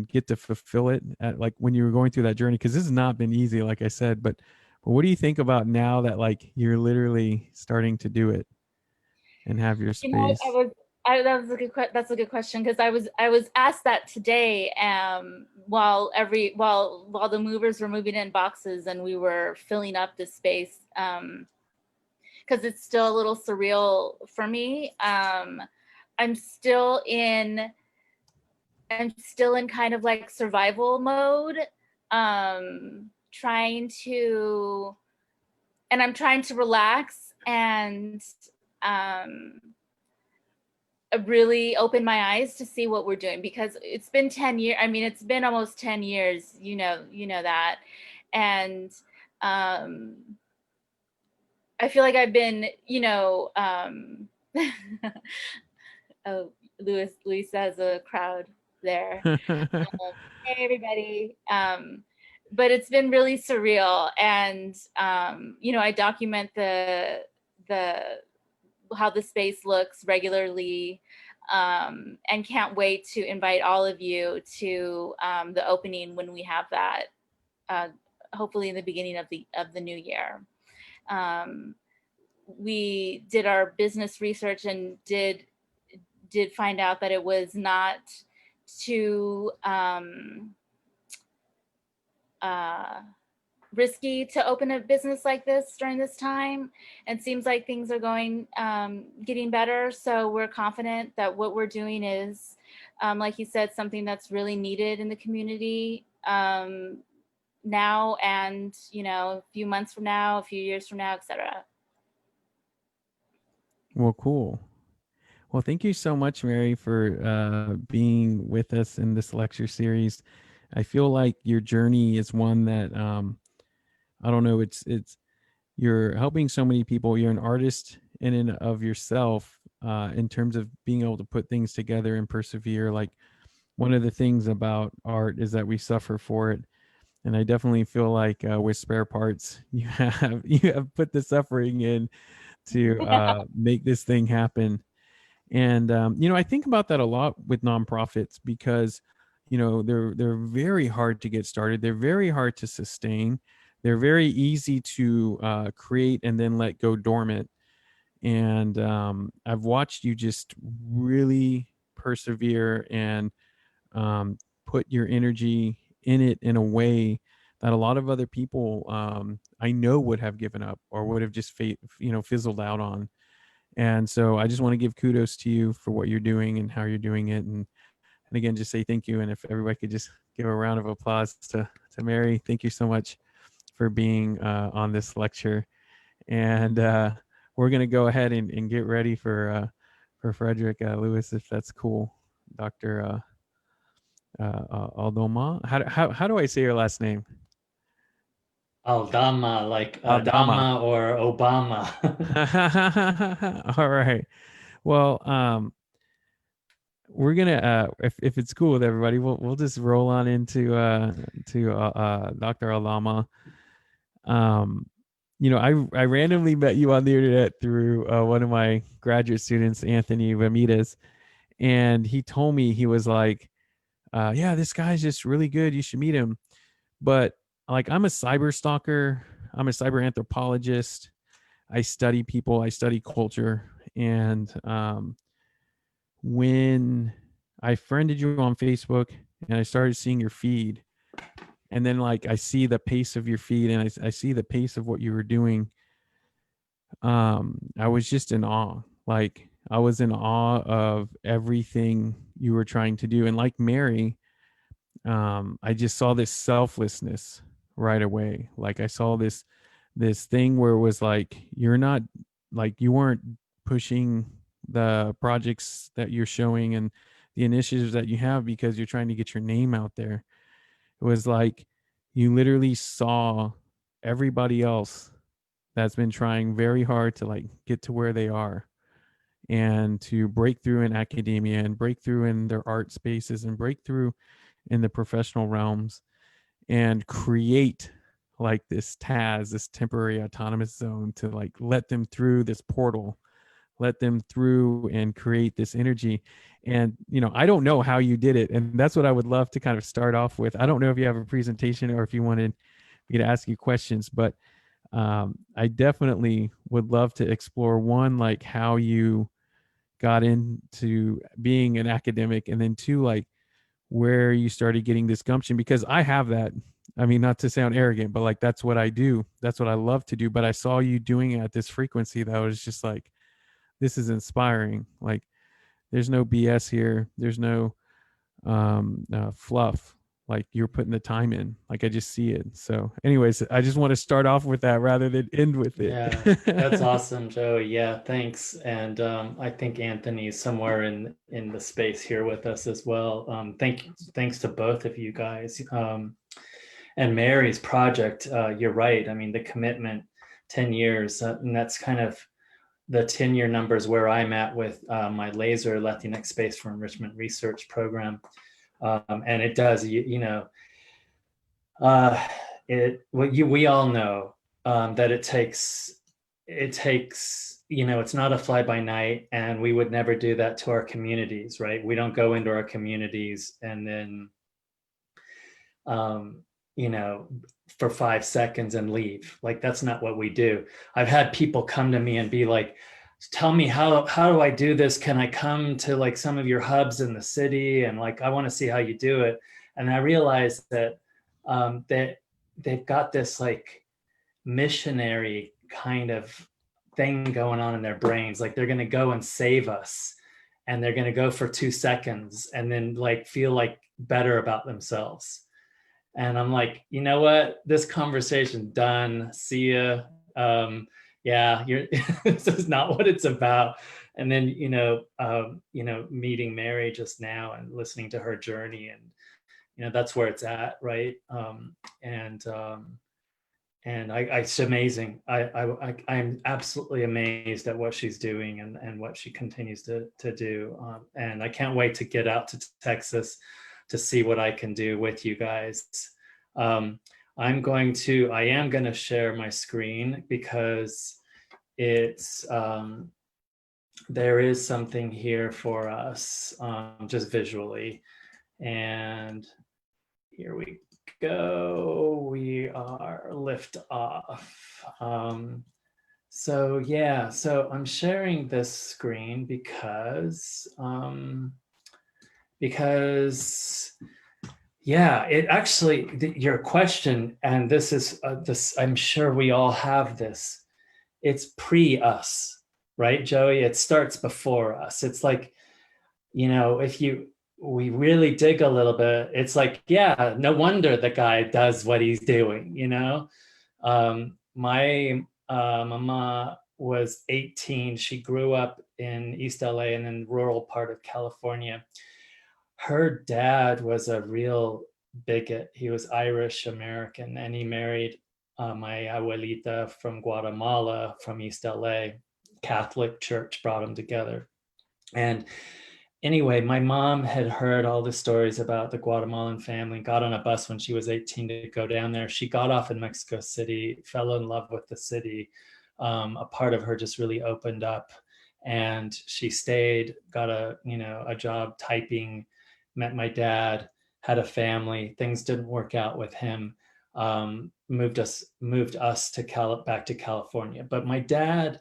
get to fulfill it at, like, when you were going through that journey? Because this has not been easy, like I said, but what do you think about now that like you're literally starting to do it and have your space? That's a good question, because I was asked that today while the movers were moving in boxes and we were filling up this space, because it's still a little surreal for me. I'm still in kind of like survival mode, trying to relax and really open my eyes to see what we're doing, because it's been 10 years. I mean, it's been almost 10 years, you know that. And I feel like I've been, oh, Luis has a crowd there. Hey, everybody. But it's been really surreal. And, I document the how the space looks regularly, and can't wait to invite all of you to the opening when we have that, hopefully in the beginning of the new year. We did our business research and did find out that it was not too risky to open a business like this during this time. It seems like things are getting better. So we're confident that what we're doing is, like you said, something that's really needed in the community now, and a few months from now, a few years from now, etc. Well, cool. Well, thank you so much, Mary, for being with us in this lecture series. I feel like your journey is one that I don't know. It's you're helping so many people. You're an artist in and of yourself, in terms of being able to put things together and persevere. Like, one of the things about art is that we suffer for it, And I definitely feel like with spare parts, you have put the suffering in to make this thing happen. And I think about that a lot with nonprofits because they're very hard to get started. They're very hard to sustain. They're very easy to create and then let go dormant. And I've watched you just really persevere and put your energy in it in a way that a lot of other people I know would have given up or would have just fizzled out on. And so I just want to give kudos to you for what you're doing and how you're doing it. And again, just say thank you. And if everybody could just give a round of applause to Mary, thank you so much for being on this lecture. And we're going to go ahead and get ready for Frederick Luis, if that's cool. Dr. Aldoma. How do I say your last name? Aldama, like Aldama. Adama or Obama. All right. Well, we're gonna if it's cool with everybody, we'll just roll on into Dr. Aldama. I randomly met you on the internet through one of my graduate students, Anthony Ramirez, and he told me, he was like, yeah, this guy's just really good. You should meet him. But like, I'm a cyber stalker. I'm a cyber anthropologist. I study people. I study culture. And when I friended you on Facebook and I started seeing your feed, and then like I see the pace of your feed and I see the pace of what you were doing, I was just in awe. Like, I was in awe of everything you were trying to do. And like Mary, I just saw this selflessness right away. Like, I saw this thing where it was like, you're not, like, you weren't pushing the projects that you're showing and the initiatives that you have because you're trying to get your name out there. It was like you literally saw everybody else that's been trying very hard to like get to where they are and to break through in academia and break through in their art spaces and break through in the professional realms and create like this TAZ, this temporary autonomous zone, to like let them through this portal, let them through and create this energy. And, I don't know how you did it. And that's what I would love to kind of start off with. I don't know if you have a presentation or if you wanted me to ask you questions, but I definitely would love to explore, one, like how you got into being an academic, and then two, like where you started getting this gumption, because I have that. I mean, not to sound arrogant, but like, that's what I do. That's what I love to do. But I saw you doing it at this frequency that was just like, this is inspiring. Like, there's no BS here. There's no fluff. Like, you're putting the time in. Like, I just see it. So anyways, I just want to start off with that rather than end with it. Yeah, that's awesome, Joey. Yeah, thanks. And I think Anthony's somewhere in the space here with us as well. Thanks to both of you guys. And Mary's project, you're right. I mean, the commitment, 10 years, and that's kind of the 10-year numbers where I'm at with my laser Latinx Space for Enrichment Research program. And it does, we all know that it takes, it's not a fly by night, and we would never do that to our communities, right? We don't go into our communities and then, for 5 seconds and leave. Like, that's not what we do. I've had people come to me and be like, tell me, how do I do this? Can I come to like some of your hubs in the city? And like, I want to see how you do it. And I realized that they've got this like missionary kind of thing going on in their brains. Like, they're going to go and save us, and they're going to go for 2 seconds and then like feel like better about themselves. And I'm like, you know what? This conversation done. See ya. Yeah, this is not what it's about. And then, meeting Mary just now and listening to her journey, and that's where it's at, right? And it's amazing. I'm absolutely amazed at what she's doing and what she continues to do. And I can't wait to get out to Texas to see what I can do with you guys. I am going to share my screen because it's, there is something here for us, just visually. And here we go. We are lift off. So yeah, so I'm sharing this screen because yeah, it actually, your question, and this is this, I'm sure we all have this. It's pre us, right, Joey? It starts before us. It's like, you know, we really dig a little bit, it's like, yeah, no wonder the guy does what he's doing, you know? My mama was 18. She grew up in East LA and in rural part of California. Her dad was a real bigot. He was Irish American, and he married my abuelita from Guatemala, from East LA. Catholic church brought them together. And anyway, my mom had heard all the stories about the Guatemalan family, got on a bus when she was 18 to go down there. She got off in Mexico City, fell in love with the city. A part of her just really opened up, and she stayed, got a job typing, met my dad, had a family. Things didn't work out with him. Moved us back to California. But my dad,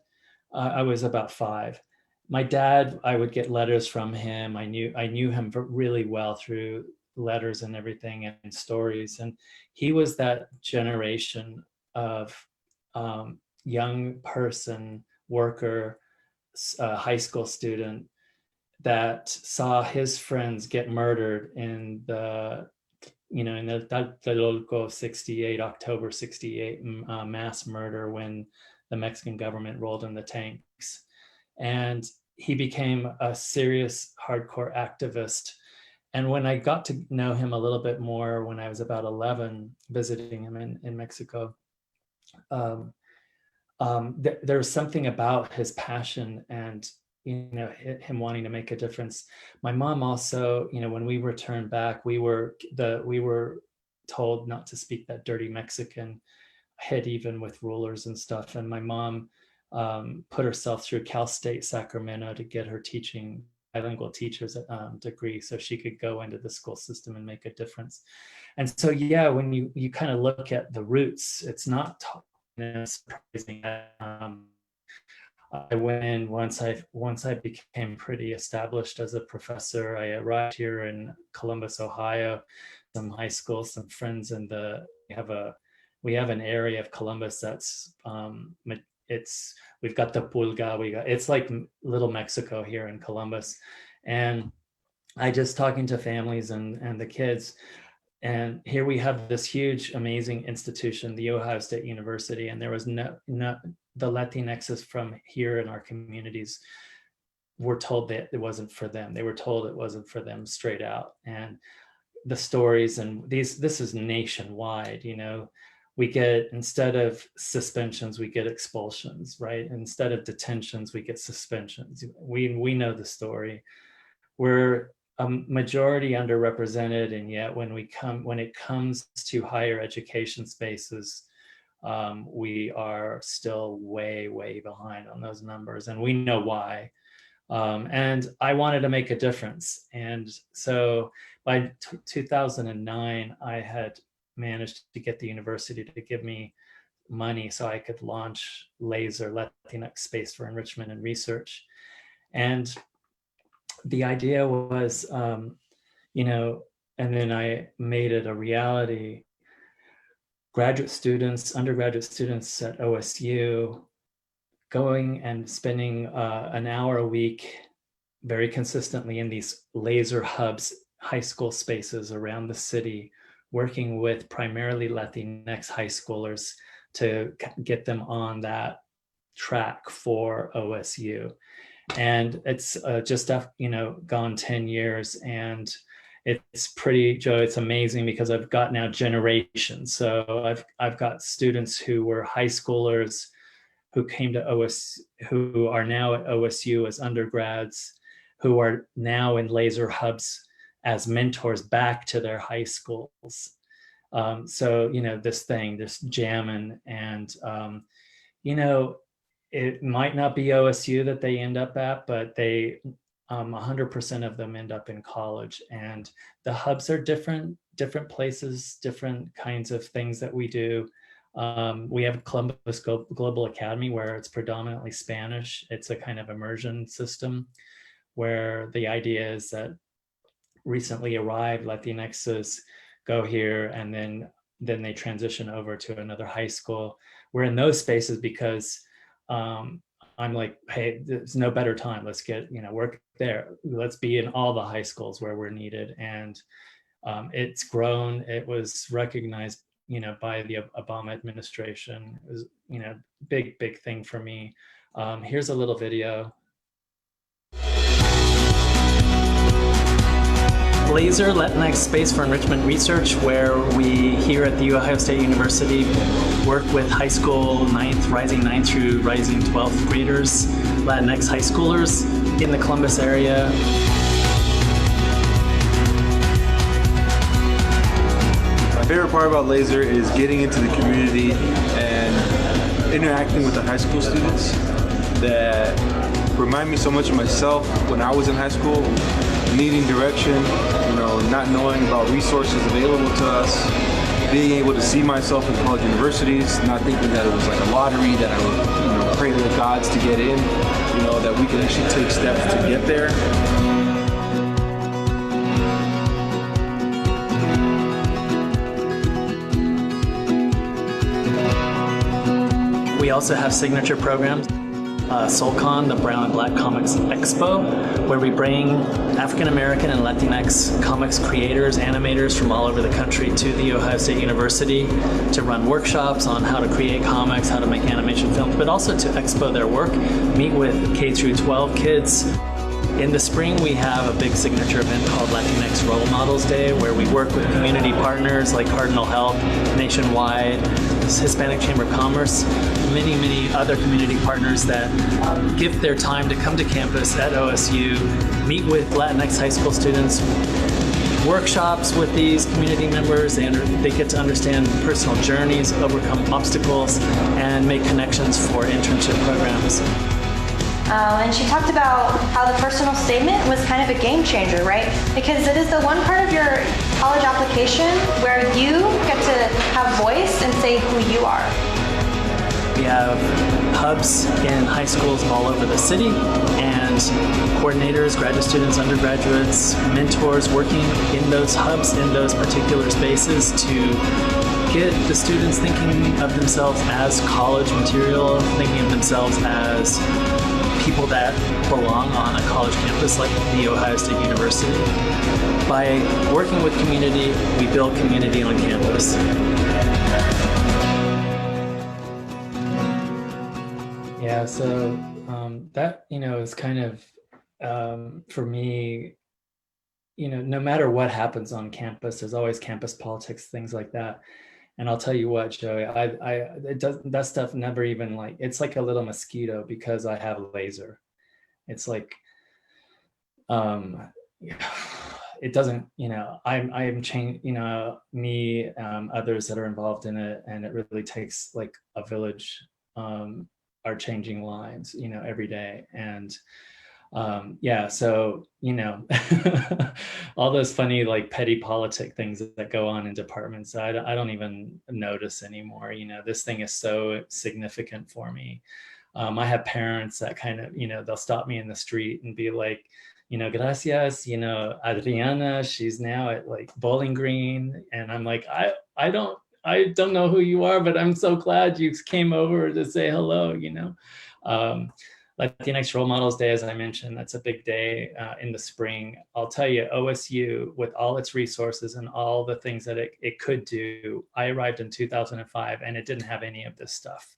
I was about 5. My dad, I would get letters from him. I knew him really well through letters and everything and stories. And he was that generation of young person, worker, high school student that saw his friends get murdered in the Tlatelolco 68, October 68 mass murder when the Mexican government rolled in the tanks. And he became a serious hardcore activist. And when I got to know him a little bit more when I was about 11, visiting him in Mexico, there was something about his passion and him wanting to make a difference. My mom also, when we returned back, we were told not to speak that dirty Mexican, hit even with rulers and stuff. And my mom put herself through Cal State Sacramento to get her teaching bilingual teacher's degree so she could go into the school system and make a difference. And so, yeah, when you kind of look at the roots, it's not surprising. I went in once I became pretty established as a professor. I arrived here in Columbus, Ohio, some high school, some friends, and we have an area of Columbus that's we've got the Pulga, it's like little Mexico here in Columbus. And I just talking to families and the kids, and here we have this huge, amazing institution, the Ohio State University, and there was no the Latinxes from here in our communities were told that it wasn't for them. They were told it wasn't for them straight out. And the stories, and this is nationwide, we get, instead of suspensions, we get expulsions, right? Instead of detentions, we get suspensions. We know the story. We're a majority underrepresented, and yet when it comes to higher education spaces, we are still way, way behind on those numbers, and we know why. And I wanted to make a difference. And so by 2009, I had managed to get the university to give me money so I could launch LASER, Latinx Space for Enrichment and Research. And the idea was, and then I made it a reality. Graduate students, undergraduate students at OSU, going and spending an hour a week very consistently in these laser hubs, high school spaces around the city, working with primarily Latinx high schoolers to get them on that track for OSU. And it's just gone 10 years, and it's pretty, Joe, it's amazing because I've got now generations. So I've got students who were high schoolers who came to OSU, who are now at OSU as undergrads, who are now in laser hubs as mentors back to their high schools. So, this jamming, and, it might not be OSU that they end up at, but they 100% of them end up in college, and the hubs are different places, different kinds of things that we do. We have Columbus Global Academy, where it's predominantly Spanish. It's a kind of immersion system where the idea is that recently arrived Latinxes go here, and then they transition over to another high school. We're in those spaces because I'm like, hey, there's no better time. Let's get, work there. Let's be in all the high schools where we're needed. And it's grown. It was recognized, by the Obama administration. It was, big thing for me. Here's a little video. Laser Latinx Space for Enrichment Research, where we here at The Ohio State University work with high school rising 9th through rising 12th graders, Latinx high schoolers in the Columbus area. My favorite part about Laser is getting into the community and interacting with the high school students that remind me so much of myself when I was in high school, needing direction, not knowing about resources available to us, being able to see myself in college universities, not thinking that it was like a lottery that I would, pray to the gods to get in, that we can actually take steps to get there. We also have signature programs. SoulCon, the Brown and Black Comics Expo, where we bring African American and Latinx comics creators, animators from all over the country to The Ohio State University to run workshops on how to create comics, how to make animation films, but also to expo their work, meet with K through 12 kids. In the spring, we have a big signature event called Latinx Role Models Day, where we work with community partners like Cardinal Health, Nationwide, Hispanic Chamber of Commerce, many other community partners that give their time to come to campus at OSU, meet with Latinx high school students, workshops with these community members, and they get to understand personal journeys, overcome obstacles, and make connections for internship programs. And she talked about how the personal statement was kind of a game changer, right? Because it is the one part of your college application where you get to have voice and say who you are. We have hubs in high schools all over the city, and coordinators, graduate students, undergraduates, mentors working in those hubs, in those particular spaces to get the students thinking of themselves as college material, thinking of themselves as people that belong on a college campus like The Ohio State University. By working with community, we build community on campus. Yeah, so that, is kind of, for me, no matter what happens on campus, there's always campus politics, things like that. And I'll tell you what, Joey, that stuff never even it's like a little mosquito because I have laser. It's like, it doesn't, I'm changing, me, others that are involved in it, and it really takes like a village, are changing lives, every day. And yeah, so, all those funny, petty politic things that go on in departments, I don't even notice anymore. This thing is so significant for me. I have parents that kind of, they'll stop me in the street and be like, gracias, Adriana, she's now at Bowling Green. And I'm like, I don't know who you are, but I'm so glad you came over to say hello, Latinx Role Models Day, as I mentioned, that's a big day in the spring. I'll tell you, OSU, with all its resources and all the things that it could do, I arrived in 2005 and it didn't have any of this stuff.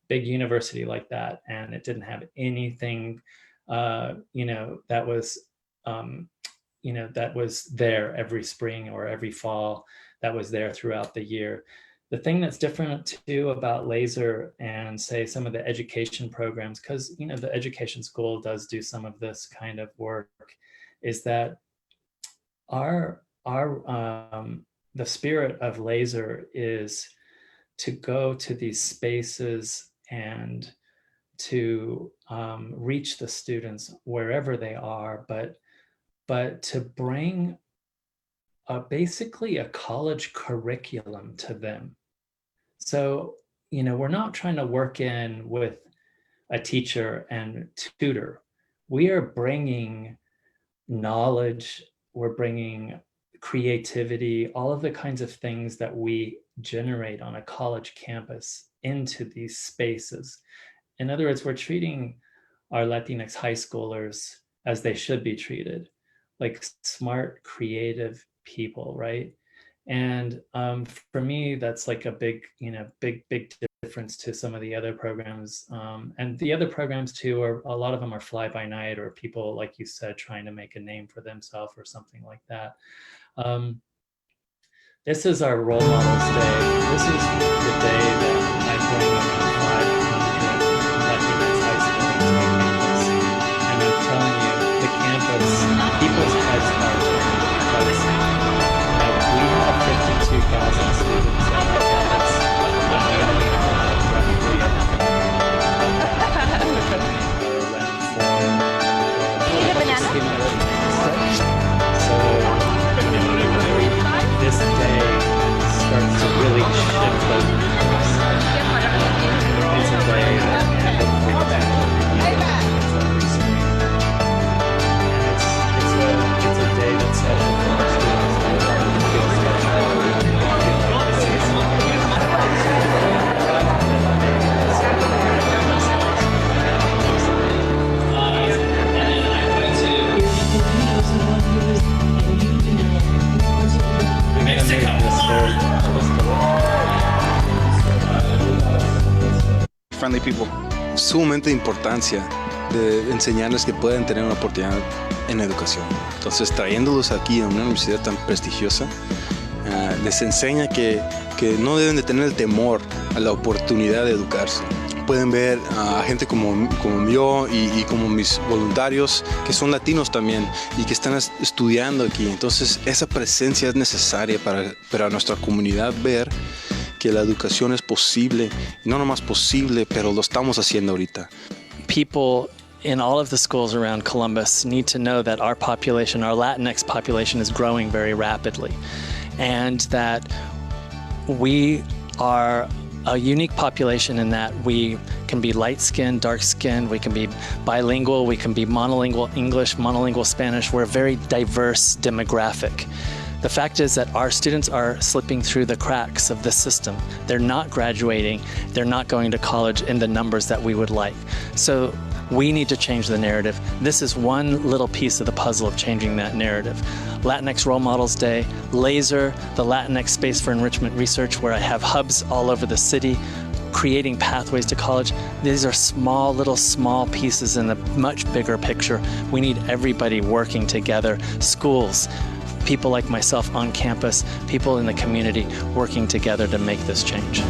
Big university like that, and it didn't have anything, that was, that was there every spring or every fall, that was there throughout the year. The thing that's different too about Laser and say some of the education programs, because the education school does do some of this kind of work, is that our the spirit of Laser is to go to these spaces and to reach the students wherever they are, but to bring basically a college curriculum to them. So, we're not trying to work in with a teacher and tutor. We are bringing knowledge, we're bringing creativity, all of the kinds of things that we generate on a college campus into these spaces. In other words, we're treating our Latinx high schoolers as they should be treated, like smart, creative people, right? And for me, that's like a big difference to some of the other programs. And the other programs too, a lot of them are fly by night, or people, like you said, trying to make a name for themselves or something like that. This is our role models day. This is the day that I bring around 500 Latinx high schools to the campus. And I'm telling you, the campus, people's heads are turning because we have 52,000 students on our campus. This day starts to really shift those numbers. It's a day that I look forward to. It's a day that's special for our students. It feels special. Friendly people. Sumamente importancia de enseñarles que pueden tener una oportunidad en educación. Entonces, trayéndolos aquí a una universidad tan prestigiosa, les enseña que no deben de tener el temor a la oportunidad de educarse. Pueden ver a gente como yo y como mis voluntarios que son latinos también y que están estudiando aquí. Entonces, esa presencia es necesaria para nuestra comunidad ver que la educación es posible, no nomás posible, pero lo estamos haciendo ahorita. People in all of the schools around Columbus need to know that our population, our Latinx population, is growing very rapidly, and that we are a unique population in that we can be light-skinned, dark-skinned, we can be bilingual, we can be monolingual English, monolingual Spanish. We're a very diverse demographic. The fact is that our students are slipping through the cracks of the system. They're not graduating, they're not going to college in the numbers that we would like. So we need to change the narrative. This is one little piece of the puzzle of changing that narrative. Latinx Role Models Day, Laser, the Latinx Space for Enrichment Research, where I have hubs all over the city, creating pathways to college. These are small pieces in the much bigger picture. We need everybody working together, schools, people like myself on campus, people in the community working together to make this change.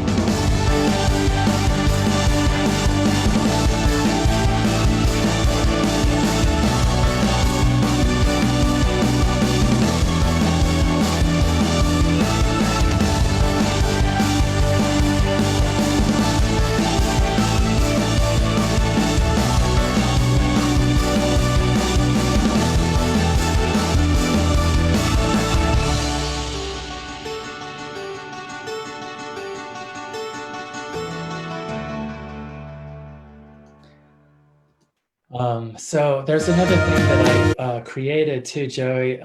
So there's another thing that I created too, Joey,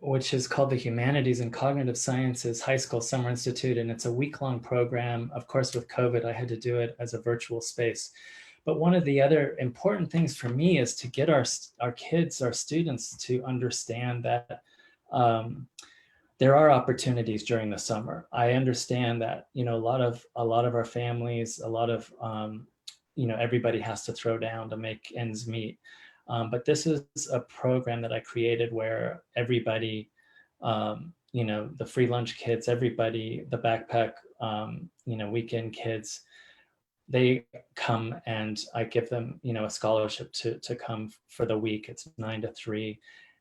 which is called the Humanities and Cognitive Sciences High School Summer Institute. And it's a week-long program. Of course, with COVID, I had to do it as a virtual space. But one of the other important things for me is to get our kids, our students, to understand that there are opportunities during the summer. I understand that, a lot of our families, everybody has to throw down to make ends meet. But this is a program that I created where everybody, the free lunch kids, everybody, the backpack, weekend kids, they come and I give them, a scholarship to come for the week. It's 9 to 3.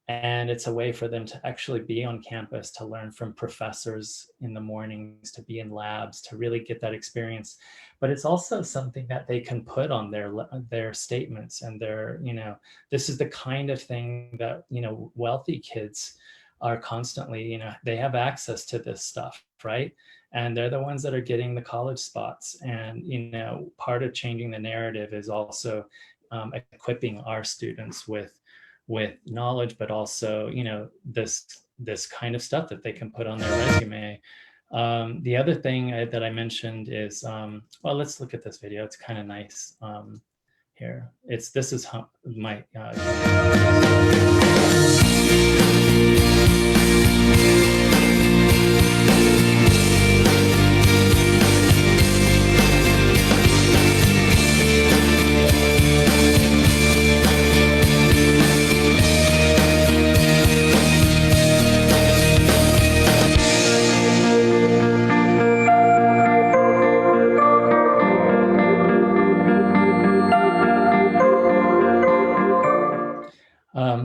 And it's a way for them to actually be on campus, to learn from professors in the mornings, to be in labs, to really get that experience. But it's also something that they can put on their statements and their, this is the kind of thing that, wealthy kids are constantly, they have access to this stuff, right? And they're the ones that are getting the college spots. And, part of changing the narrative is also equipping our students with knowledge, but also, this kind of stuff that they can put on their resume. The other thing that I mentioned is, well, let's look at this video. It's kind of nice. Here, this is my,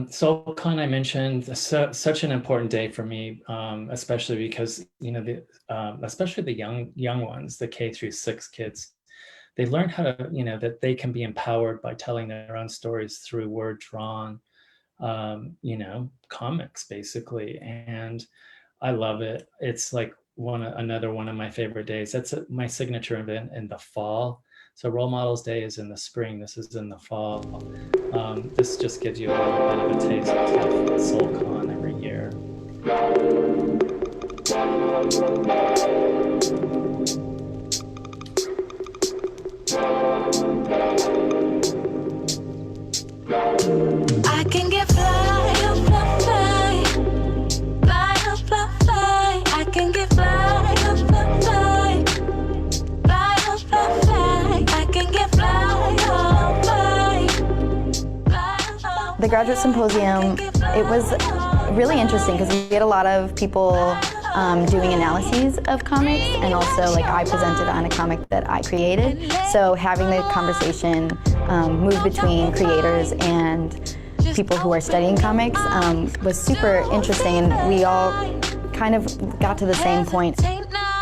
SoulCon I mentioned, such an important day for me, especially because, especially the young ones, the K-6 kids, they learn how to, that they can be empowered by telling their own stories through word drawn, comics basically. And I love it. It's like another one of my favorite days. That's my signature event in the fall. So Role Models Day is in the spring. This is in the fall. This just gives you a little bit of a taste of SoulCon every year. I can get fly, fly, fly, fly, fly, fly. I can get fly, fly, fly, fly, fly, fly. I can get fly, fly, fly. The graduate symposium, it was really interesting because we had a lot of people doing analyses of comics, and also like I presented on a comic that I created. So having the conversation move between creators and people who are studying comics was super interesting, and we all kind of got to the same point.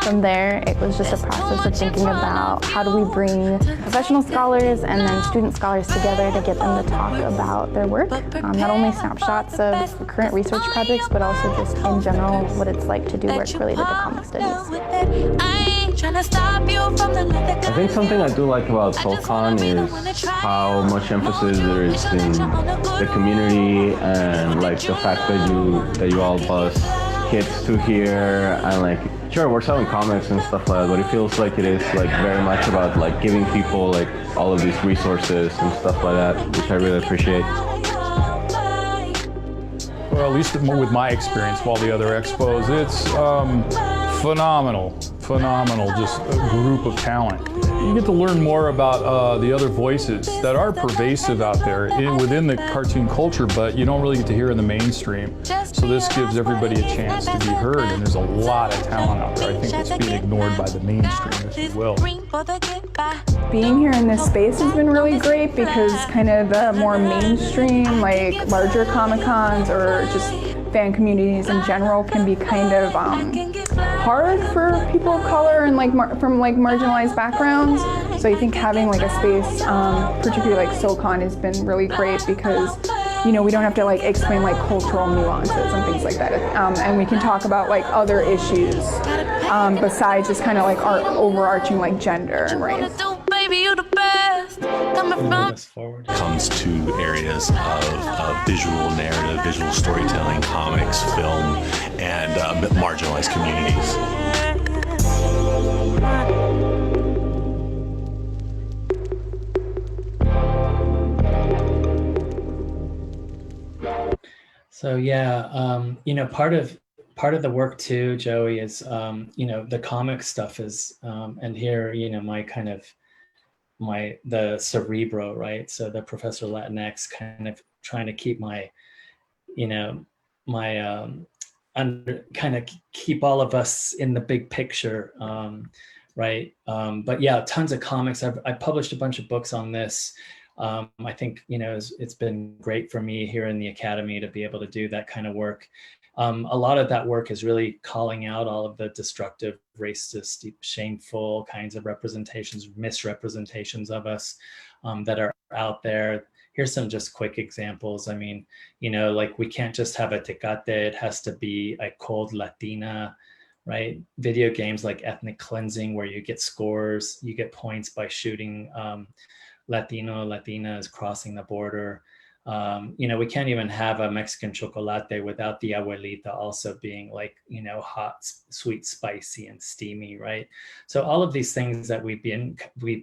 From there, it was just a process of thinking about how do we bring professional scholars and then student scholars together to get them to talk about their work. Not only snapshots of current research projects, but also just in general what it's like to do work related to comic studies. I think something I do like about SoulCon is how much emphasis there is in the community, and like the fact that you all bus kids to here, and like sure we're selling comics and stuff like that, but it feels like it is like very much about like giving people like all of these resources and stuff like that, which I really appreciate. Well, at least with my experience while the other expos, it's phenomenal, just a group of talent. You get to learn more about the other voices that are pervasive out there within the cartoon culture, but you don't really get to hear in the mainstream. So this gives everybody a chance to be heard, and there's a lot of talent out there. I think it's being ignored by the mainstream, if you will. Being here in this space has been really great because kind of the more mainstream, like larger Comic-Cons or just fan communities in general can be kind of hard for people of color and like from like marginalized backgrounds. So I think having like a space, particularly like SoulCon, has been really great because we don't have to like explain like cultural nuances and things like that, and we can talk about like other issues besides just kind of like our overarching like gender and race. Comes to areas of visual narrative, visual storytelling, comics, film, and marginalized communities. So yeah, part of the work too, Joey, is the comic stuff is, and here my kind of the cerebro, right? So the Professor Latinx kind of trying to keep my kind of keep all of us in the big picture, right? But yeah, tons of comics. I published a bunch of books on this. I think, it's been great for me here in the academy to be able to do that kind of work. A lot of that work is really calling out all of the destructive, racist, shameful kinds of representations, misrepresentations of us that are out there. Here's some just quick examples. I mean, like we can't just have a tecate, it has to be a cold Latina, right? Video games like ethnic cleansing, where you get scores, you get points by shooting Latino, Latinas crossing the border. We can't even have a Mexican chocolate without the abuelita also being like, hot, sweet, spicy, and steamy, right? So all of these things that we've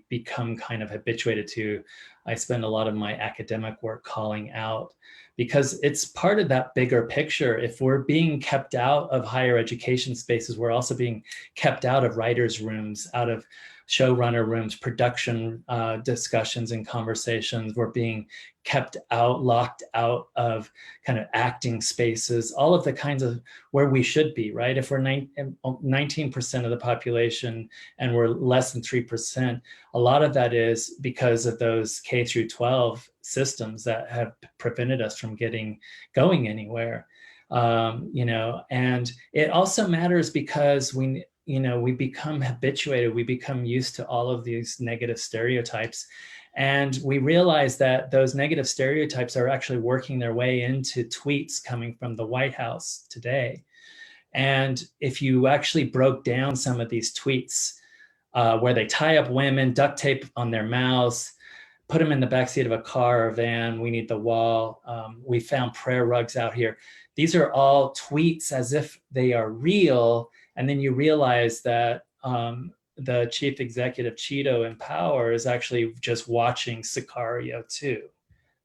become kind of habituated to, I spend a lot of my academic work calling out, because it's part of that bigger picture. If we're being kept out of higher education spaces, we're also being kept out of writers' rooms, out of showrunner rooms, production discussions and conversations. We're being kept out, locked out of kind of acting spaces, all of the kinds of where we should be, right? If we're 19% of the population and we're less than 3%, a lot of that is because of those K through 12 systems that have prevented us from going anywhere. And it also matters because we become habituated, we become used to all of these negative stereotypes. And we realize that those negative stereotypes are actually working their way into tweets coming from the White House today. And if you actually broke down some of these tweets where they tie up women, duct tape on their mouths, put them in the backseat of a car or van, we need the wall, we found prayer rugs out here. These are all tweets as if they are real. And then you realize that the chief executive, Cheeto in power, is actually just watching Sicario 2.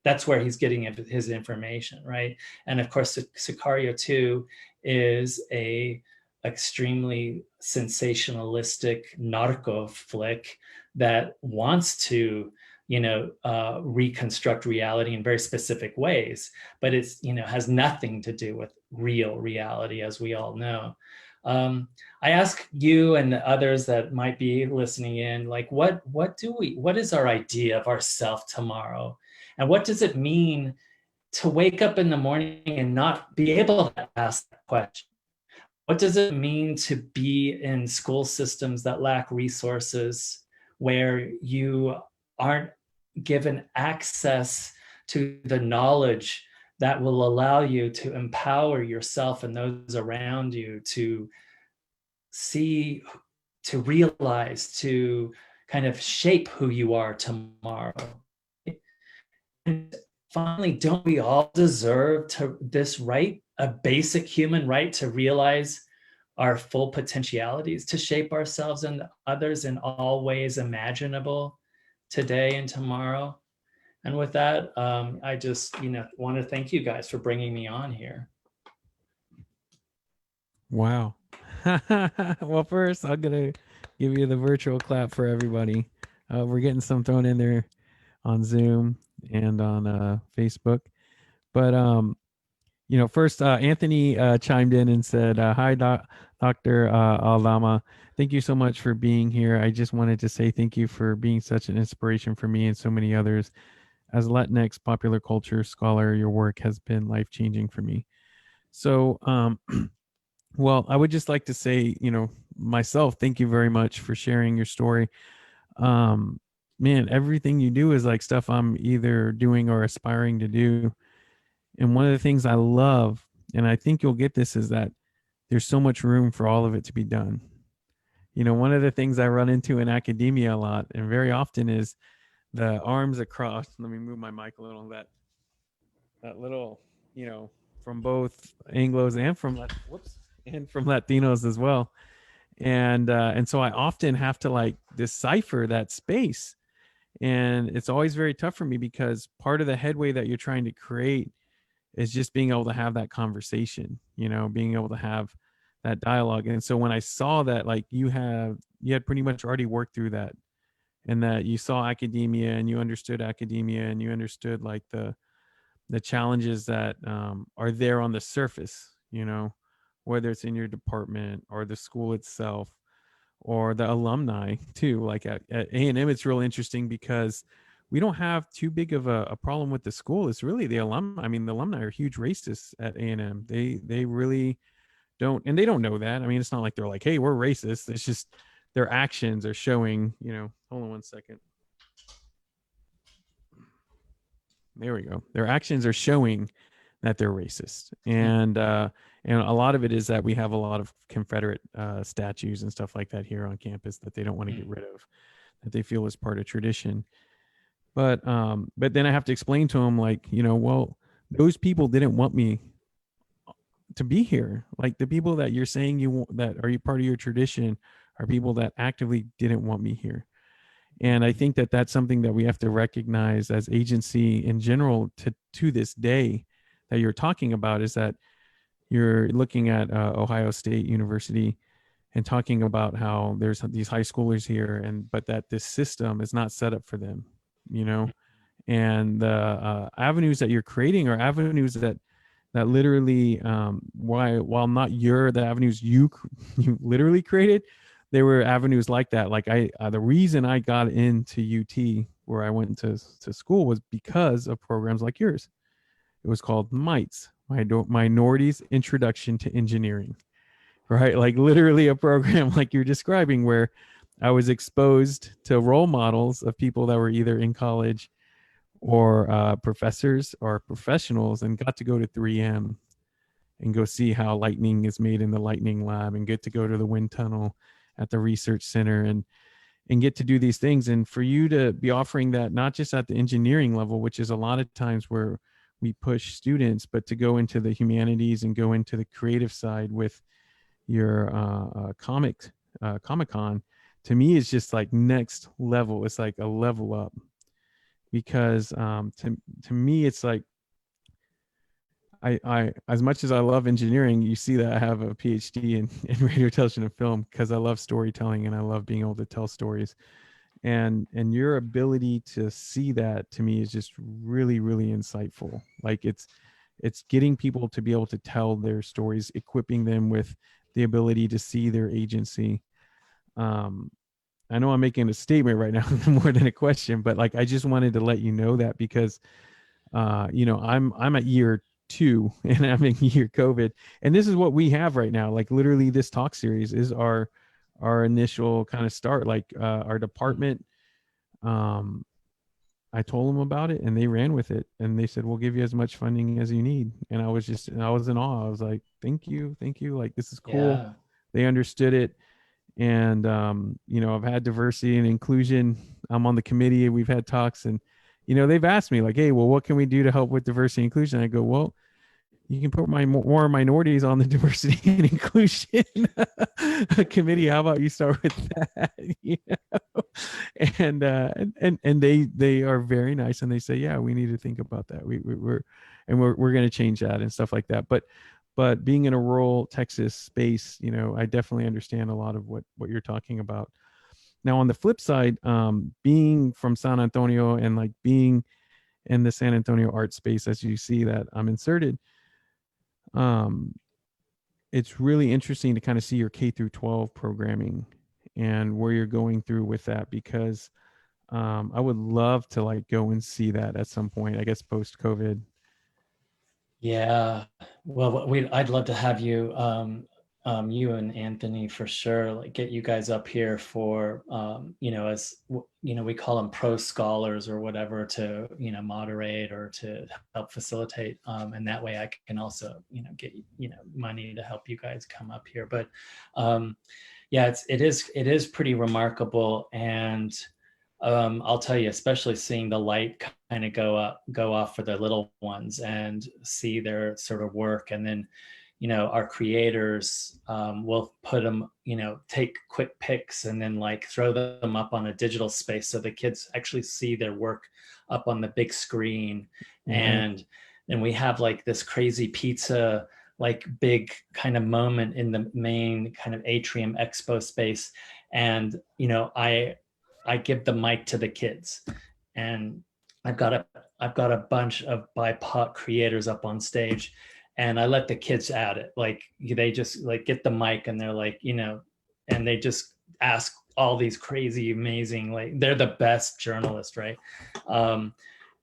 That's where he's getting his information, right? And of course, Sicario 2 is a extremely sensationalistic narco flick that wants to reconstruct reality in very specific ways, but it's has nothing to do with real reality, as we all know. I ask you and the others that might be listening in, like, what is our idea of ourself tomorrow? And what does it mean to wake up in the morning and not be able to ask that question? What does it mean to be in school systems that lack resources, where you aren't given access to the knowledge that will allow you to empower yourself and those around you to see, to realize, to kind of shape who you are tomorrow? And finally, don't we all deserve this right, a basic human right to realize our full potentialities, to shape ourselves and others in all ways imaginable today and tomorrow? And with that, I just want to thank you guys for bringing me on here. Wow. Well, first I'm gonna give you the virtual clap for everybody. We're getting some thrown in there on Zoom and on Facebook. But first Anthony chimed in and said, "Hi, Dr. Aldama. Thank you so much for being here. I just wanted to say thank you for being such an inspiration for me and so many others. As a Latinx popular culture scholar, your work has been life-changing for me." So, well, I would just like to say, myself, thank you very much for sharing your story. Man, everything you do is like stuff I'm either doing or aspiring to do. And one of the things I love, and I think you'll get this, is that there's so much room for all of it to be done. One of the things I run into in academia a lot and very often is the arms across. Let me move my mic a little. That little, from both Anglos and from Latinos as well. And so I often have to like decipher that space. And it's always very tough for me because part of the headway that you're trying to create is just being able to have that conversation, being able to have that dialogue. And so when I saw that, like you had pretty much already worked through that, and that you saw academia and you understood academia and you understood like the challenges that are there on the surface, whether it's in your department or the school itself or the alumni too. Like at A&M, it's real interesting because we don't have too big of a problem with the school. It's really the alumni. I mean, the alumni are huge racists at A&M. They really don't, and they don't know that. I mean, it's not like they're like, hey, we're racist. It's just their actions are showing, hold on one second. There we go. Their actions are showing that they're racist. And a lot of it is that we have a lot of Confederate statues and stuff like that here on campus that they don't want to get rid of, that they feel is part of tradition. But then I have to explain to them, like, well, those people didn't want me to be here. Like, the people that you're saying that are you part of your tradition are people that actively didn't want me here. And I think that that's something that we have to recognize as agency in general to this day that you're talking about, is that you're looking at Ohio State University and talking about how there's these high schoolers here, but that this system is not set up for them, and the avenues that you're creating are avenues that literally, while not the avenues you literally created, there were avenues like that. Like the reason I got into UT, where I went to school, was because of programs like yours. It was called MITES, Minorities Introduction to Engineering, right? Like literally a program like you're describing, where I was exposed to role models of people that were either in college or professors or professionals, and got to go to 3M and go see how lightning is made in the lightning lab, and get to go to the wind tunnel at the research center, and get to do these things. And for you to be offering that, not just at the engineering level, which is a lot of times where we push students, but to go into the humanities and go into the creative side with your Comic-Con, to me is just like next level. It's like a level up, because to me, it's like, I as much as I love engineering, you see that I have a PhD in radio, television, and film, because I love storytelling and I love being able to tell stories. And your ability to see that, to me, is just really, really insightful. Like it's getting people to be able to tell their stories, equipping them with the ability to see their agency. I know I'm making a statement right now more than a question, but like, I just wanted to let you know that, because I'm at year 2 and I'm in year COVID, and this is what we have right now. Like literally, this talk series is our initial kind of start. Like our department, I told them about it and they ran with it, and they said, we'll give you as much funding as you need. And I was in awe. I was like, thank you. Like, this is cool. Yeah. They understood it. And I've had diversity and inclusion. I'm on the committee, we've had talks, and they've asked me like, hey, well, what can we do to help with diversity and inclusion? I go, well, you can put more minorities on the diversity and inclusion committee. How about you start with that? And they are very nice, and they say, yeah, we need to think about that. We're going to change that and stuff like that. But being in a rural Texas space, I definitely understand a lot of what you're talking about. Now, on the flip side, being from San Antonio and like being in the San Antonio art space, as you see that I'm inserted, it's really interesting to kind of see your K through 12 programming and where you're going through with that, because I would love to like go and see that at some point, I guess post COVID. Yeah, well, I'd love to have you, you and Anthony for sure, like get you guys up here for, as we call them pro scholars or whatever, to, moderate or to help facilitate. And that way I can also, get, money to help you guys come up here. But yeah, it is pretty remarkable. And I'll tell you, especially seeing the light kind of go off for the little ones and see their sort of work. And then, our creators will put them, take quick pics and then like throw them up on a digital space so the kids actually see their work up on the big screen. Mm-hmm. And then we have like this crazy pizza, like big kind of moment in the main kind of atrium expo space. And, I give the mic to the kids, and I've got a bunch of BIPOC creators up on stage, and I let the kids at it. Like they just like get the mic and they're like, and they just ask all these crazy, amazing, like they're the best journalists, right?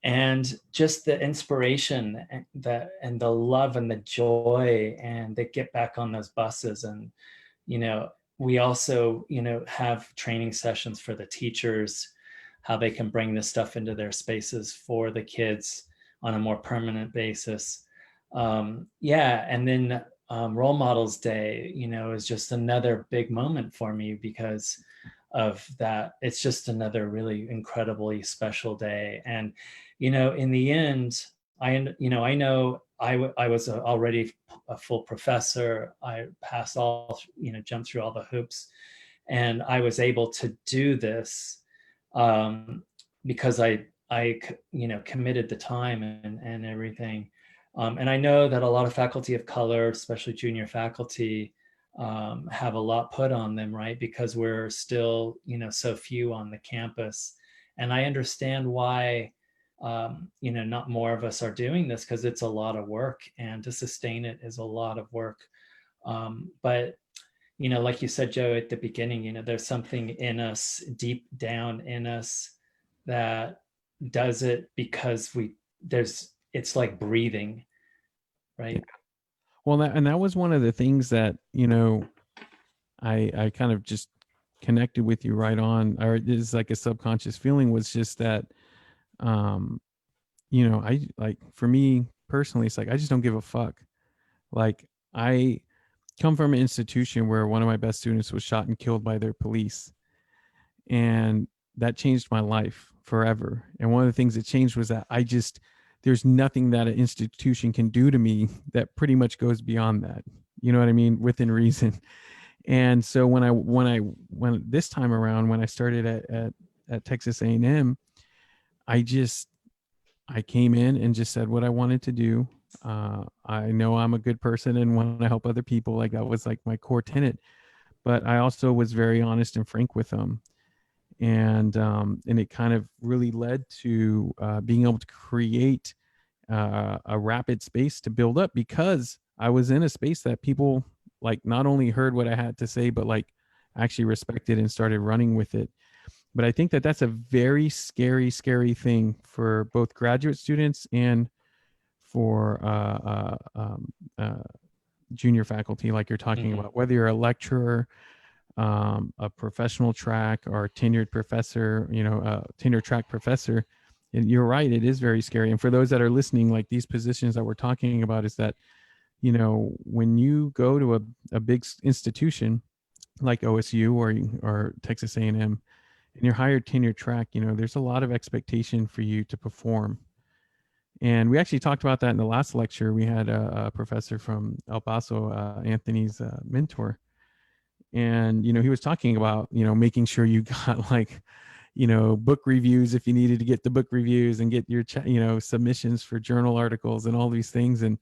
And just the inspiration and the love and the joy, and they get back on those buses. And, we also, have training sessions for the teachers, how they can bring this stuff into their spaces for the kids on a more permanent basis. And then Role Models Day, is just another big moment for me because of that. It's just another really incredibly special day. And, in the end, I know I was already a full professor. I passed jumped through all the hoops, and I was able to do this because I committed the time and everything. And I know that a lot of faculty of color, especially junior faculty, have a lot put on them, right? Because we're still, so few on the campus. And I understand why, not more of us are doing this, because it's a lot of work, and to sustain it is a lot of work. But, like you said, Joe, at the beginning, there's something in us, deep down in us, that does it because it's like breathing, right? Yeah. Well, that was one of the things that, I kind of just connected with you right on, or it is like a subconscious feeling, was just that, I like, for me personally, it's like, I just don't give a fuck. Like, I come from an institution where one of my best students was shot and killed by their police. And that changed my life forever. And one of the things that changed was that there's nothing that an institution can do to me that pretty much goes beyond that. You know what I mean? Within reason. And so when this time around, when I started at Texas A&M, I came in and just said what I wanted to do. I know I'm a good person and want to help other people. Like, that was like my core tenet, but I also was very honest and frank with them. And it kind of really led to being able to create a rapid space to build up, because I was in a space that people like not only heard what I had to say, but like actually respected and started running with it. But I think that that's a very scary thing for both graduate students and for junior faculty, like you're talking about, whether you're a lecturer, a professional track, or a tenured professor, tenure track professor. And you're right, it is very scary. And for those that are listening, like, these positions that we're talking about, is that, when you go to a big institution like OSU or Texas A&M, and you're hired tenure track, there's a lot of expectation for you to perform. And we actually talked about that in the last lecture. We had a professor from El Paso, Anthony's mentor. And, he was talking about, making sure you got like, book reviews if you needed to get the book reviews, and get your, submissions for journal articles and all these things. And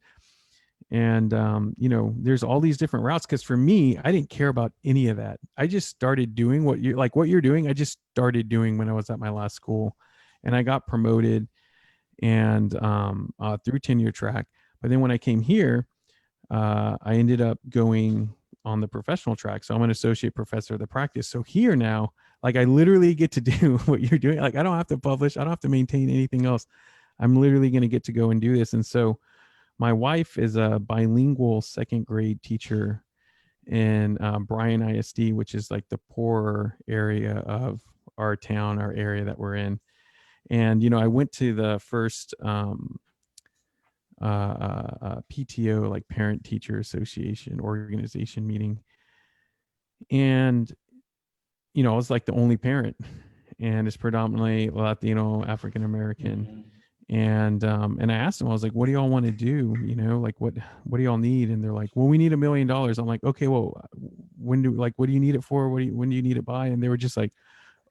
there's all these different routes. Cause for me, I didn't care about any of that. I just started doing what you're doing. I just started doing when I was at my last school, and I got promoted and through tenure track. But then when I came here, I ended up going on the professional track. So I'm an associate professor of the practice. So here now, like, I literally get to do what you're doing. Like, I don't have to publish. I don't have to maintain anything else. I'm literally going to get to go and do this. And so my wife is a bilingual second grade teacher in Bryan ISD, which is like the poorer area of our town, our area that we're in. And, I went to the first PTO, like Parent Teacher Association organization meeting. And, I was like the only parent, and it's predominantly Latino, African American. And I asked them, I was like, what do y'all want to do? Like, what do y'all need? And they're like, well, we need $1 million. I'm like, okay, well, what do you need it for? When do you need it by? And they were just like,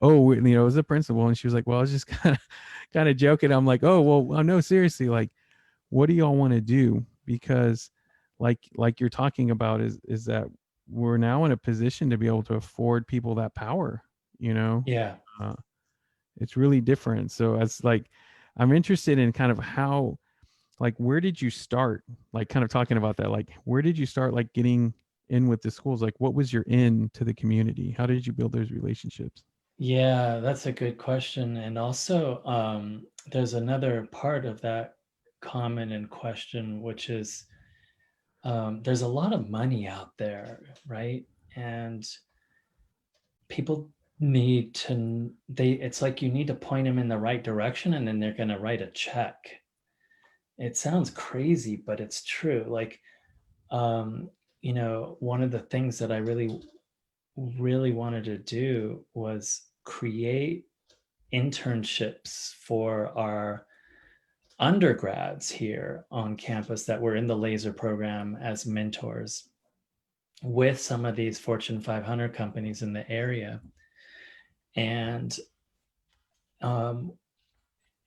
oh, it was a principal. And she was like, well, I was just kind of joking. I'm like, oh, well, no, seriously, like, what do y'all want to do? Because like you're talking about is that we're now in a position to be able to afford people that power, Yeah. It's really different. So it's like, I'm interested in kind of how, like, where did you start? Like, kind of talking about that, like, where did you start, like, getting in with the schools? Like, what was your in to the community? How did you build those relationships? Yeah, that's a good question. And also, there's another part of that comment and question, which is there's a lot of money out there, right? And people need to, it's like you need to point them in the right direction and then they're going to write a check. It sounds crazy, but it's true. Like, you know, one of the things that I really wanted to do was create internships for our undergrads here on campus that were in the laser program as mentors with some of these Fortune 500 companies in the area. And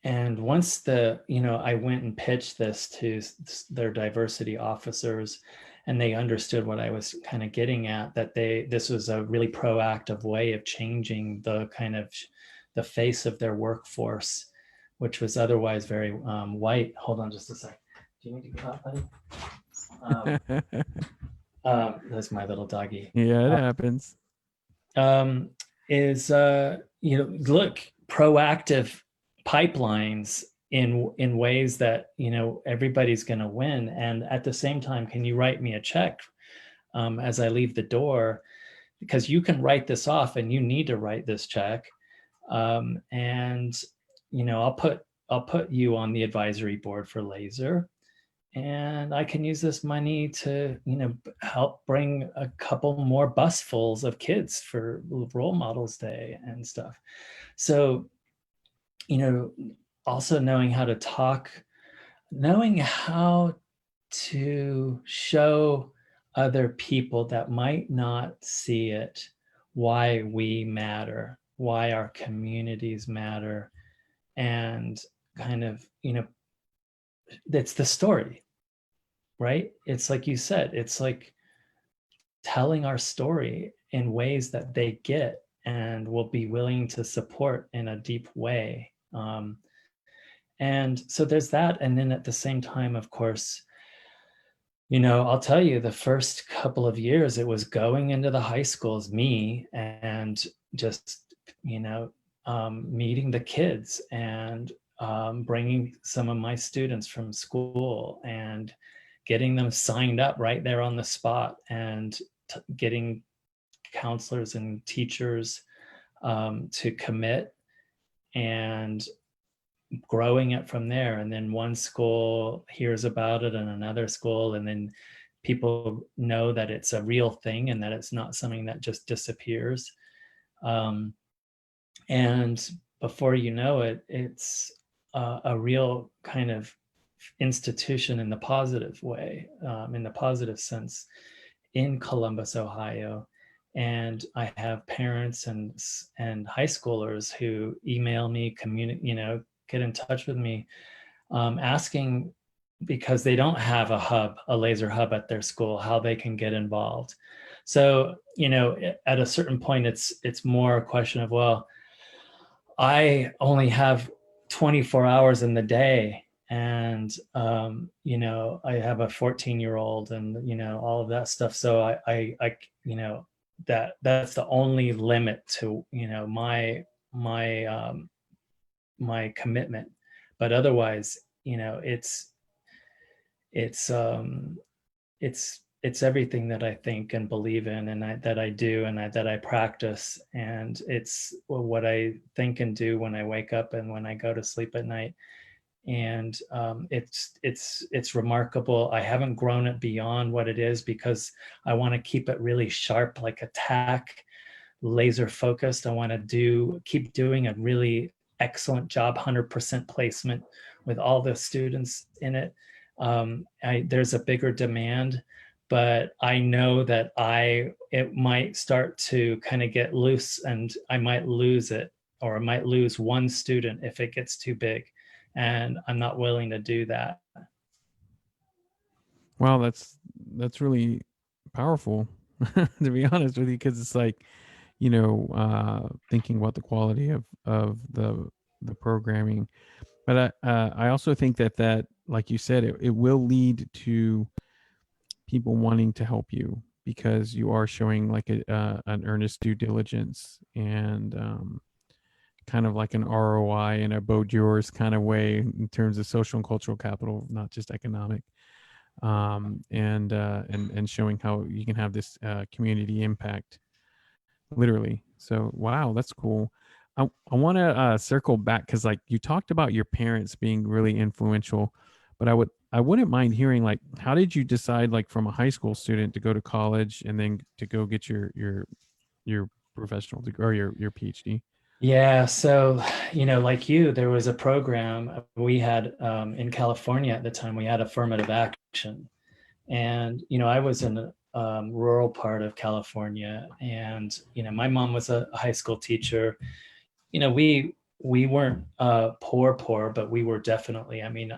once I went and pitched this to their diversity officers, and they understood what I was kind of getting at, that this was a really proactive way of changing the kind of the face of their workforce, which was otherwise very white. Hold on just a sec. Do you need to go out, buddy? That's my little doggy. Yeah, it happens. Look, proactive pipelines in ways that, everybody's going to win. And at the same time, can you write me a check as I leave the door? Because you can write this off and you need to write this check. And I'll put you on the advisory board for laser, and I can use this money to, help bring a couple more busfuls of kids for Role Models Day and stuff. So, also knowing how to talk, knowing how to show other people that might not see it, why we matter, why our communities matter, and kind of, that's the story, right? It's like you said, it's like telling our story in ways that they get and will be willing to support in a deep way. And so there's that. And then at the same time, of course, I'll tell you, the first couple of years, it was going into the high schools, me, and just, meeting the kids and bringing some of my students from school and getting them signed up right there on the spot, and getting counselors and teachers to commit, and growing it from there. And then one school hears about it and another school, and then people know that it's a real thing and that it's not something that just disappears. And before you know it, it's a real kind of institution in the positive way, in the positive sense, in Columbus, Ohio. And I have parents and high schoolers who email me, get in touch with me, asking, because they don't have a laser hub at their school, how they can get involved. So, at a certain point, it's more a question of, well, I only have 24 hours in the day, and I have a 14-year-old, and all of that stuff. So I that's the only limit to my commitment. But otherwise, it's everything that I think and believe in, and that I do, and that I practice. And it's what I think and do when I wake up and when I go to sleep at night. And it's remarkable. I haven't grown it beyond what it is, because I want to keep it really sharp, like a tack, laser focused. I want to keep doing a really excellent job, 100% placement with all the students in it. There's a bigger demand, but I know that it might start to kind of get loose, and I might lose it, or I might lose one student if it gets too big. And I'm not willing to do that. Wow, that's really powerful, to be honest with you, because it's like, thinking about the quality of the programming. But I also think that, like you said, it will lead to people wanting to help you, because you are showing like an earnest due diligence and kind of like an ROI in a Bourdieu's kind of way in terms of social and cultural capital, not just economic, and showing how you can have this community impact, literally. So wow, that's cool. I want to circle back because like you talked about your parents being really influential, but I wouldn't mind hearing like how did you decide like from a high school student to go to college and then to go get your professional degree or your PhD? Yeah, so like you, there was a program we had in California at the time. We had affirmative action, and I was in a rural part of California, and my mom was a high school teacher. We weren't poor, but we were definitely. I mean,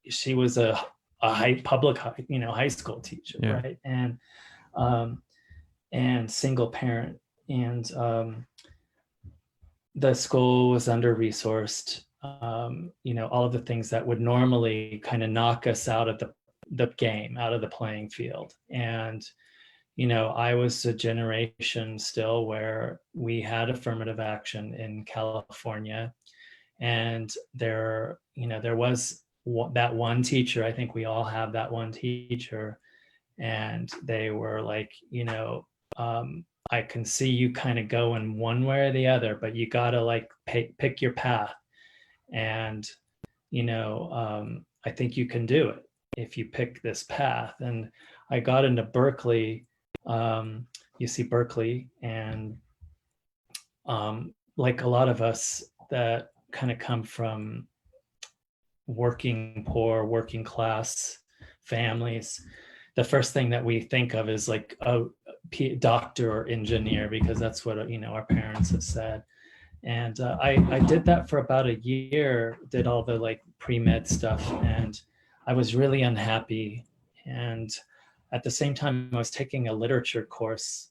she was a public high school teacher, Yeah. right? And single parent, and the school was under resourced. All of the things that would normally kind of knock us out of the game, out of the playing field. And I was a generation still where we had affirmative action in California, and there was that one teacher. I think we all have that one teacher, and they were like, I can see you kind of going one way or the other, but you gotta like pick your path, and I think you can do it if you pick this path. And I got into Berkeley, UC Berkeley, and like a lot of us that kind of come from working class families, the first thing that we think of is like a doctor or engineer, because that's what our parents have said. And I did that for about a year, did all the like pre-med stuff, and I was really unhappy. And at the same time, I was taking a literature course,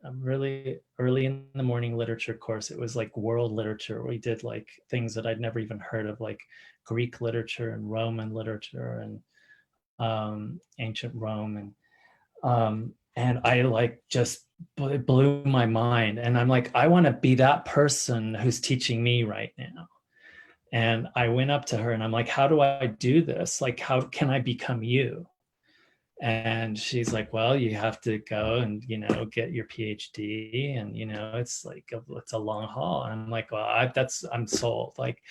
a really early in the morning literature course. It was like world literature. We did like things that I'd never even heard of, like Greek literature and Roman literature and ancient Rome. And I like just it blew my mind. And I'm like, I want to be that person who's teaching me right now. And I went up to her and I'm like, how do I do this? Like, how can I become you? And she's like, well, you have to go and, get your PhD. And, it's like, it's a long haul. And I'm like, well, I'm sold. Like,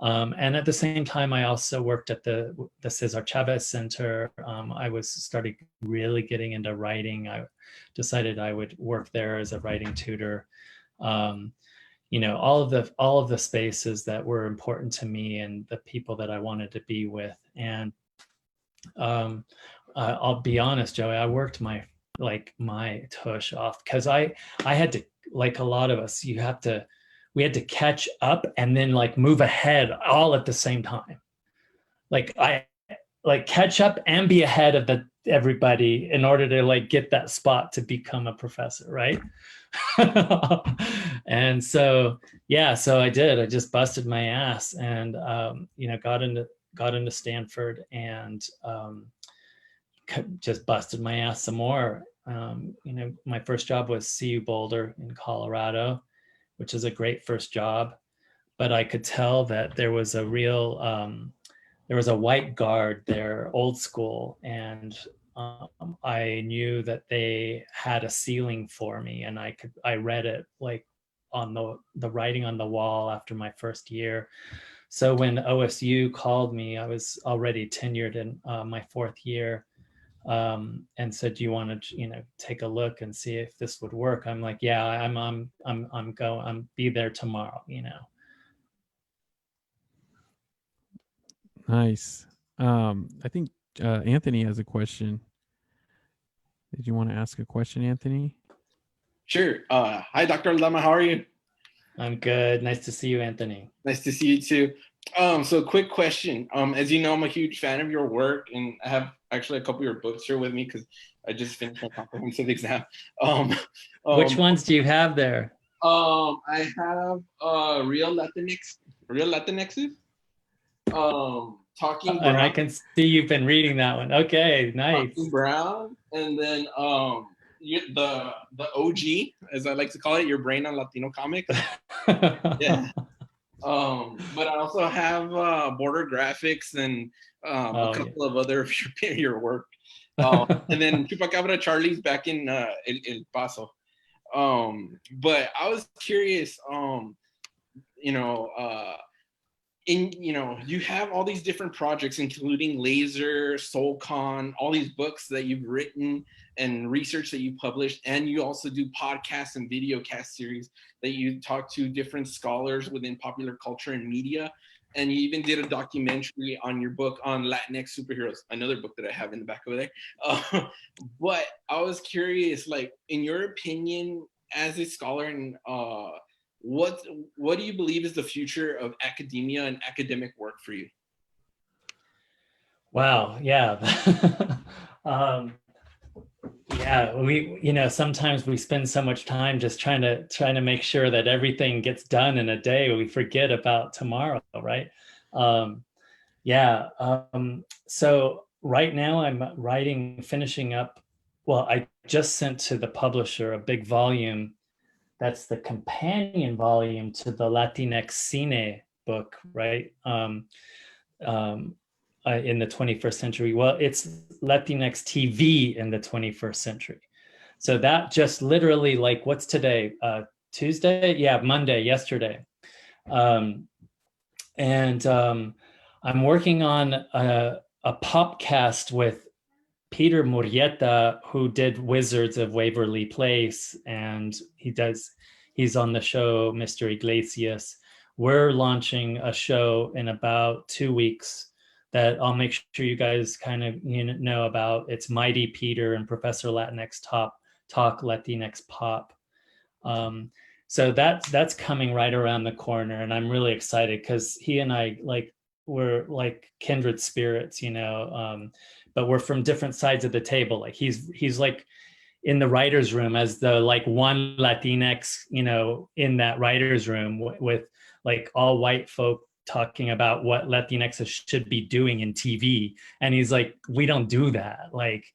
and at the same time, I also worked at the Cesar Chavez Center. I was starting really getting into writing. I decided I would work there as a writing tutor. All of the spaces that were important to me and the people that I wanted to be with. And I'll be honest, Joey, I worked my tush off, because I had to, like a lot of us, we had to catch up and then like move ahead all at the same time. Like I catch up and be ahead of everybody in order to like get that spot to become a professor, right? And so I did. I just busted my ass and got into Stanford and just busted my ass some more. My first job was CU Boulder in Colorado, which is a great first job, but I could tell that there was a real there was a white guard there, old school, and I knew that they had a ceiling for me, and I read it like on the writing on the wall after my first year. So when OSU called me, I was already tenured in my fourth year, and said, "Do you want to, take a look and see if this would work?" I'm like, "Yeah, I'm be there tomorrow." Nice. I think Anthony has a question. Did you want to ask a question, Anthony? Sure. Hi, Dr. Aldama. How are you? I'm good. Nice to see you, Anthony. Nice to see you too. So quick question. As you know, I'm a huge fan of your work, and I have actually a couple of your books here with me because I just finished my comprehensive exam. Which ones do you have there? I have Real Latinxes. Talking And I Brown. can see you've been reading that one. Okay, nice. Talking Brown, and then the OG, as I like to call it, Your Brain on Latino Comics. Yeah. But I also have Border Graphics and a couple of other of your work. And then Chupacabra Charlie's back in El Paso. But I was curious, you have all these different projects, including Laser, SoulCon, all these books that you've written and research that you published, and you also do podcasts and video cast series that you talk to different scholars within popular culture and media. And you even did a documentary on your book on Latinx superheroes, another book that I have in the back over there. But I was curious, like, in your opinion, as a scholar, and what do you believe is the future of academia and academic work for you? Wow, yeah. Yeah, sometimes we spend so much time just trying to make sure that everything gets done in a day. We forget about tomorrow, right? So right now I'm finishing up. Well, I just sent to the publisher a big volume. That's the companion volume to the Latinx Cine book, right? In the 21st century. Well, it's Latinx TV in the 21st century. So that just literally, like, what's today? Tuesday? Yeah, Monday, yesterday. I'm working on a podcast with Peter Murrieta, who did Wizards of Waverly Place, and he's on the show Mr. Iglesias. We're launching a show in about 2 weeks that I'll make sure you guys kind of know about. It's Mighty Peter and Professor Latinx Talk Latinx Pop. So that's coming right around the corner, and I'm really excited because he and I, like, we're like kindred spirits, but we're from different sides of the table. Like he's like in the writer's room as the like one Latinx, in that writer's room with like all white folk talking about what Latinx should be doing in TV. And he's like, we don't do that. Like,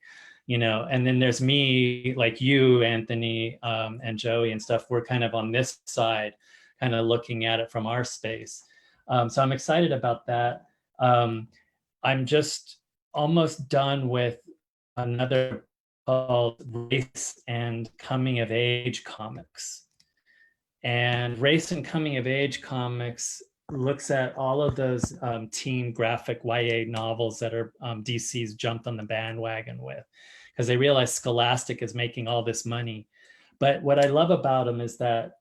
and then there's me, like you, Anthony, and Joey and stuff. We're kind of on this side, kind of looking at it from our space. So I'm excited about that. I'm just almost done with another called Race and Coming of Age Comics. And Race and Coming of Age Comics looks at all of those teen graphic YA novels that are DC's jumped on the bandwagon with, because they realize Scholastic is making all this money. But what I love about them is that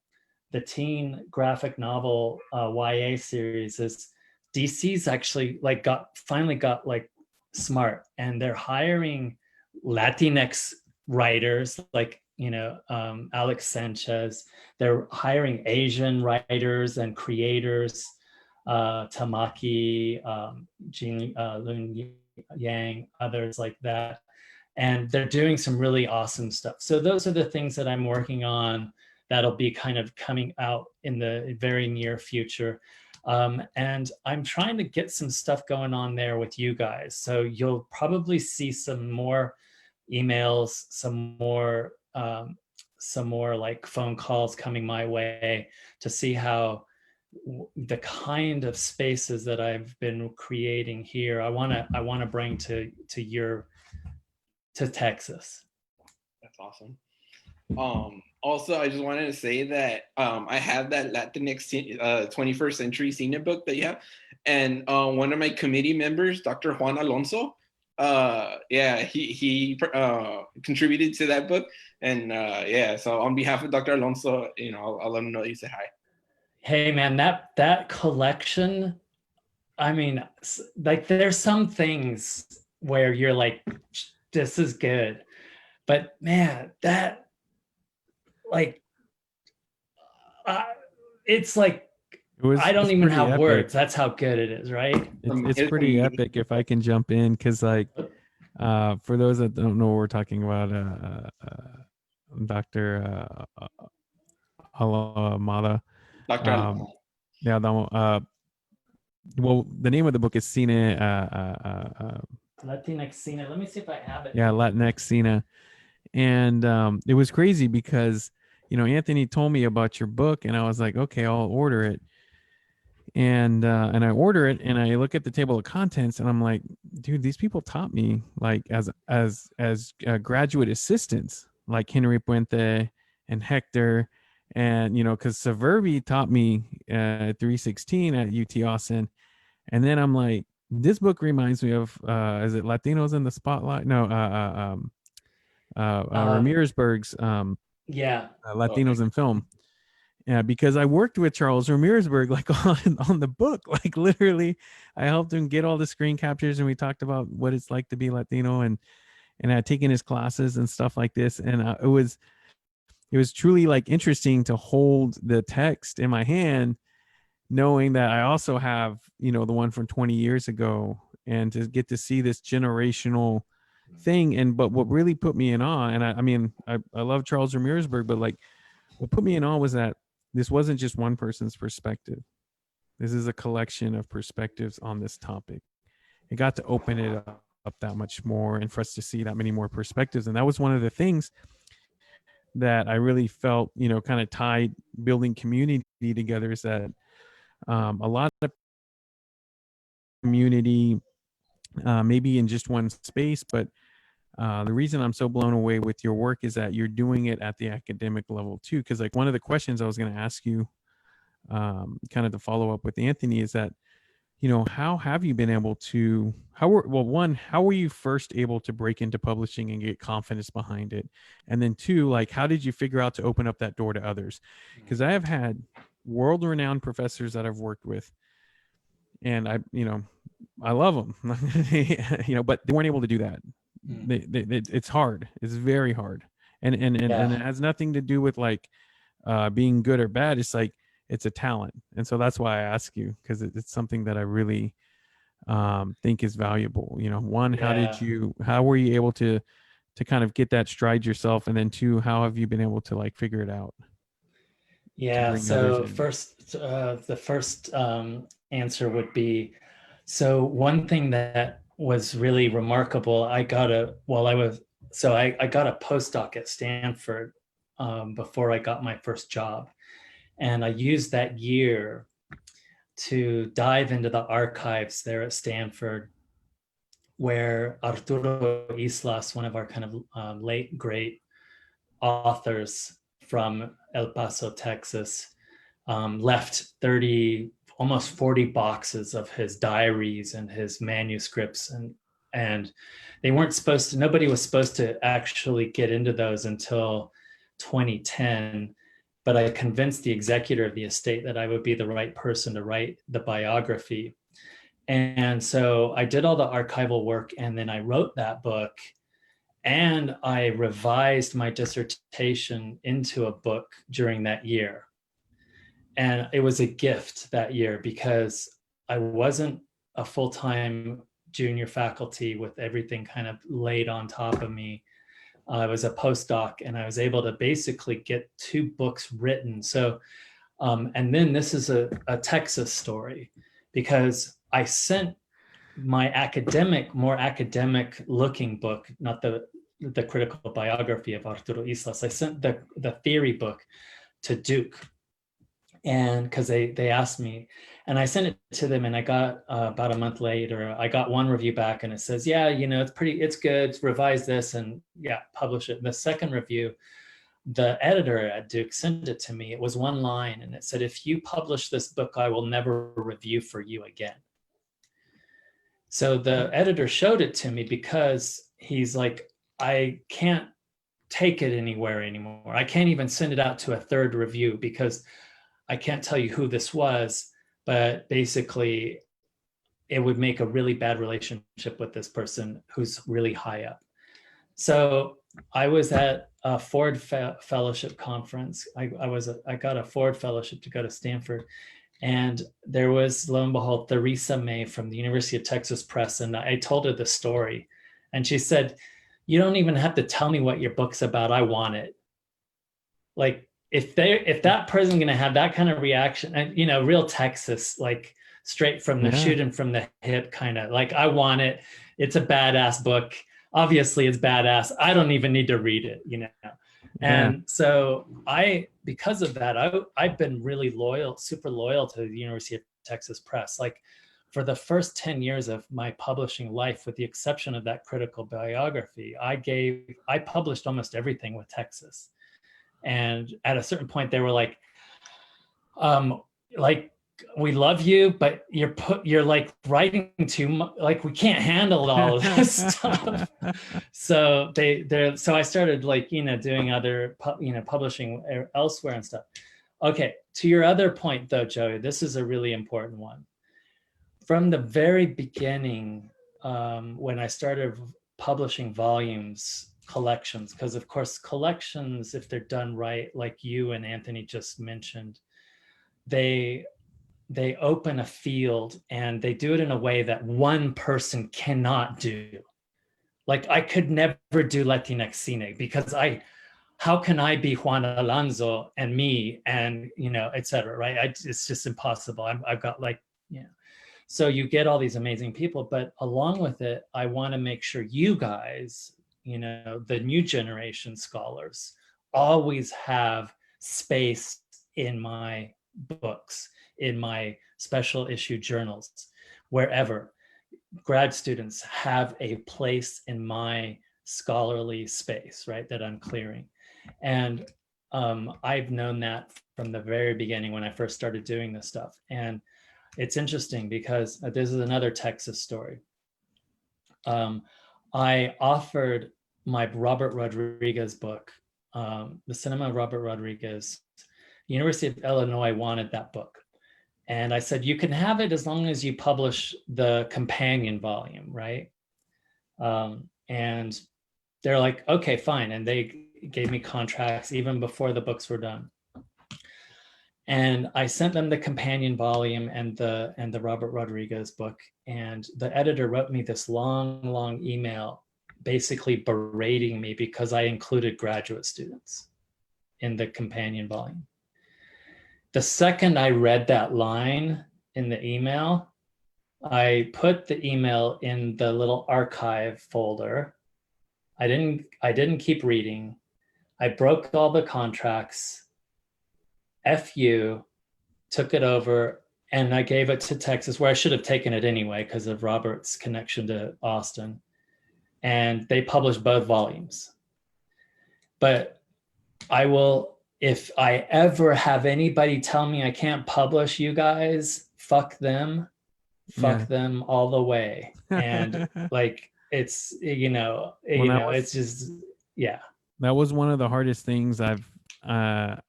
the teen graphic novel YA series is DC's actually like finally got like smart, and they're hiring Latinx writers like Alex Sanchez. They're hiring Asian writers and creators, Tamaki, Jean Lun Yang, others like that. And they're doing some really awesome stuff. So those are the things that I'm working on that'll be kind of coming out in the very near future. And I'm trying to get some stuff going on there with you guys. So you'll probably see some more emails, some more like phone calls coming my way to see how the kind of spaces that I've been creating here, I want to bring to Texas. That's awesome. Also, I just wanted to say that I have that Latinx 21st Century Cine book that you have, and one of my committee members, Dr. Juan Alonso, he contributed to that book, and so on behalf of Dr. Alonso, I'll let him know you said hi. Hey man, that collection, I mean, like there's some things where you're like, this is good, but man, that like it's like I don't even have epic. words. That's how good it is, right? It's pretty epic. If I can jump in, because like for those that don't know what we're talking about, Dr. Alamada, well, the name of the book is Cine, Latinx Cine. Let me see if I have it. yeah, Latinx Cine. And it was crazy because, Anthony told me about your book, and I was like, okay, I'll order it. And I order it, and I look at the table of contents, and I'm like, dude, these people taught me like as graduate assistants, like Henry Puente and Hector, and because Savervi taught me 316 at UT Austin. And then I'm like, this book reminds me of is it Latinos in the Spotlight? No, Ramirezberg's Yeah. Latinos in Film. Yeah, because I worked with Charles Ramirezberg like on the book. Like literally, I helped him get all the screen captures, and we talked about what it's like to be Latino, and I had taken his classes and stuff like this. And it was truly like interesting to hold the text in my hand, knowing that I also have, the one from 20 years ago, and to get to see this generational thing. But what really put me in awe, and I love Charles Ramirezberg, but like what put me in awe was that this wasn't just one person's perspective. This is a collection of perspectives on this topic. It got to open it up that much more, and for us to see that many more perspectives. And that was one of the things that I really felt, kind of tied building community together, is that a lot of community, maybe in just one space, but the reason I'm so blown away with your work is that you're doing it at the academic level too. Because like one of the questions I was going to ask you, kind of to follow up with Anthony, is that, how have you been able to, how were you first able to break into publishing and get confidence behind it? And then two, like, how did you figure out to open up that door to others? Because I have had world-renowned professors that I've worked with, and I love them, but they weren't able to do that. It's hard. It's very hard. And it has nothing to do with like being good or bad. It's like, it's a talent. And so that's why I ask you, because it's something that I really think is valuable. How were you able to kind of get that stride yourself? And then two, how have you been able to like figure it out? Yeah. So the first answer would be, so one thing that was really remarkable, I got a postdoc at Stanford before I got my first job. And I used that year to dive into the archives there at Stanford, where Arturo Islas, one of our kind of late great authors from El Paso, Texas, left almost 40 boxes of his diaries and his manuscripts, and they weren't supposed to, nobody was supposed to actually get into those until 2010. But I convinced the executor of the estate that I would be the right person to write the biography. And so I did all the archival work, and then I wrote that book, and I revised my dissertation into a book during that year. And it was a gift that year, because I wasn't a full-time junior faculty with everything kind of laid on top of me. I was a postdoc, and I was able to basically get 2 books written. So, and then this is a Texas story, because I sent my more academic looking book, not the critical biography of Arturo Islas. I sent the theory book to Duke, and because they asked me, and I sent it to them, and I got about a month later, I got one review back, and it says, yeah, it's good, revise this, and yeah, publish it. The second review, the editor at Duke sent it to me. It was one line, and it said, if you publish this book, I will never review for you again. So the editor showed it to me, because he's like, I can't take it anywhere anymore. I can't even send it out to a third review, because I can't tell you who this was, but basically it would make a really bad relationship with this person who's really high up. So I was at a Ford Fellowship conference. I got a Ford Fellowship to go to Stanford. And there was, lo and behold, Theresa May from the University of Texas Press. And I told her the story. And she said, you don't even have to tell me what your book's about. I want it. Like, if that person's going to have that kind of reaction, and real Texas, like straight from the Yeah. shooting from the hip kind of like, I want it. It's a badass book. Obviously it's badass. I don't even need to read it, you know? Yeah. And so because of that, I've been really loyal, super loyal to the University of Texas Press. Like for the first 10 years of my publishing life, with the exception of that critical biography, I published almost everything with Texas. And at a certain point they were like, we love you, but you're like writing too much, like we can't handle all of this stuff. So so I started like, you know, doing other, publishing elsewhere and stuff. Okay, to your other point though, Joey, this is a really important one. From the very beginning, when I started publishing volumes, collections, because of course collections, if they're done right, like you and Anthony just mentioned, they open a field and they do it in a way that one person cannot do. Like I could never do Latinx Cine because how can I be Juan Alonso and me and, you know, et cetera, right? It's just impossible. I've got like, yeah. So you get all these amazing people, but along with it, I want to make sure you guys, you know, the new generation scholars always have space in my books, in my special issue journals, wherever grad students have a place in my scholarly space, right, that I'm clearing. And I've known that from the very beginning when I first started doing this stuff. And it's interesting because this is another Texas story. I offered my Robert Rodriguez book, The Cinema of Robert Rodriguez. The University of Illinois wanted that book. And I said, you can have it as long as you publish the companion volume, right? And they're like, okay, fine. And they gave me contracts even before the books were done. And I sent them the companion volume and the Robert Rodriguez book. And the editor wrote me this long email, basically berating me because I included graduate students in the companion volume. The second I read that line in the email, I put the email in the little archive folder. I didn't keep reading. I broke all the contracts. F you, took it over, and I gave it to Texas, where I should have taken it anyway because of Robert's connection to Austin. And they published both volumes. But I will, if I ever have anybody tell me I can't publish you guys, fuck them. Fuck them all the way. And like, it's, it's just, yeah. That was one of the hardest things I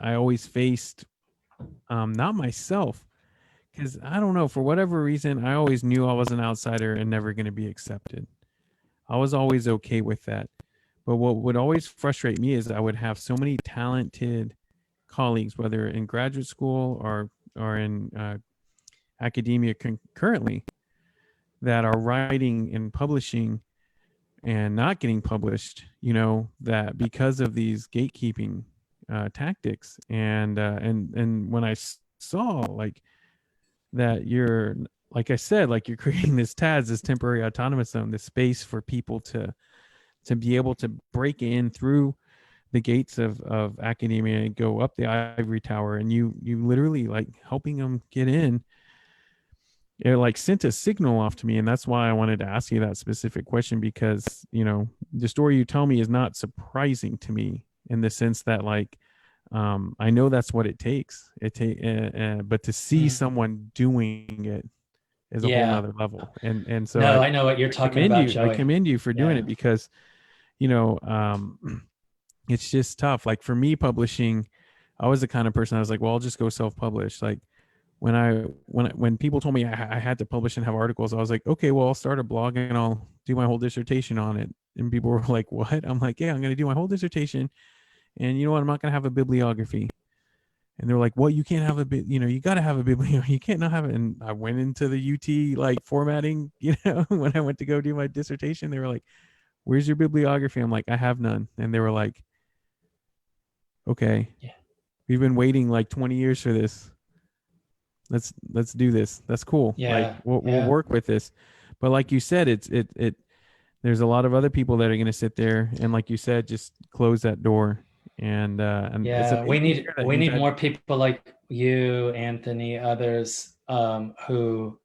always faced, not myself, because I don't know, for whatever reason, I always knew I was an outsider and never going to be accepted. I was always okay with that. But what would always frustrate me is I would have so many talented colleagues, whether in graduate school or in academia currently, that are writing and publishing and not getting published, that because of these gatekeeping tactics. And when I saw like that, you're, like I said, like you're creating this TAZ, this temporary autonomous zone, this space for people to be able to break in through the gates of academia and go up the ivory tower, and you literally like helping them get in. It like sent a signal off to me, and that's why I wanted to ask you that specific question, because the story you tell me is not surprising to me in the sense that like I know that's what it takes. But to see someone doing it is a whole nother level. And so I know what you're talking about, Joey. I commend you for doing it, because it's just tough. Like for me, publishing, I was the kind of person I was like, well, I'll just go self-publish. Like when people told me I had to publish and have articles, I was like, okay, well, I'll start a blog and I'll do my whole dissertation on it. And people were like, what? I'm like, yeah, I'm going to do my whole dissertation. And you know what? I'm not going to have a bibliography. And they're like, well, you can't have you got to have a bibliography. You can't not have it. And I went into the UT like formatting, when I went to go do my dissertation, they were like, where's your bibliography? I'm like, I have none. And they were like, okay, we've been waiting like 20 years for this. let's do this. That's cool. Yeah, Like we'll yeah. work with this. But like you said, it there's a lot of other people that are going to sit there and, like you said, just close that door. And it's Yeah, amazing to hear that we you've need had. more people like you, Anthony, others, um, who,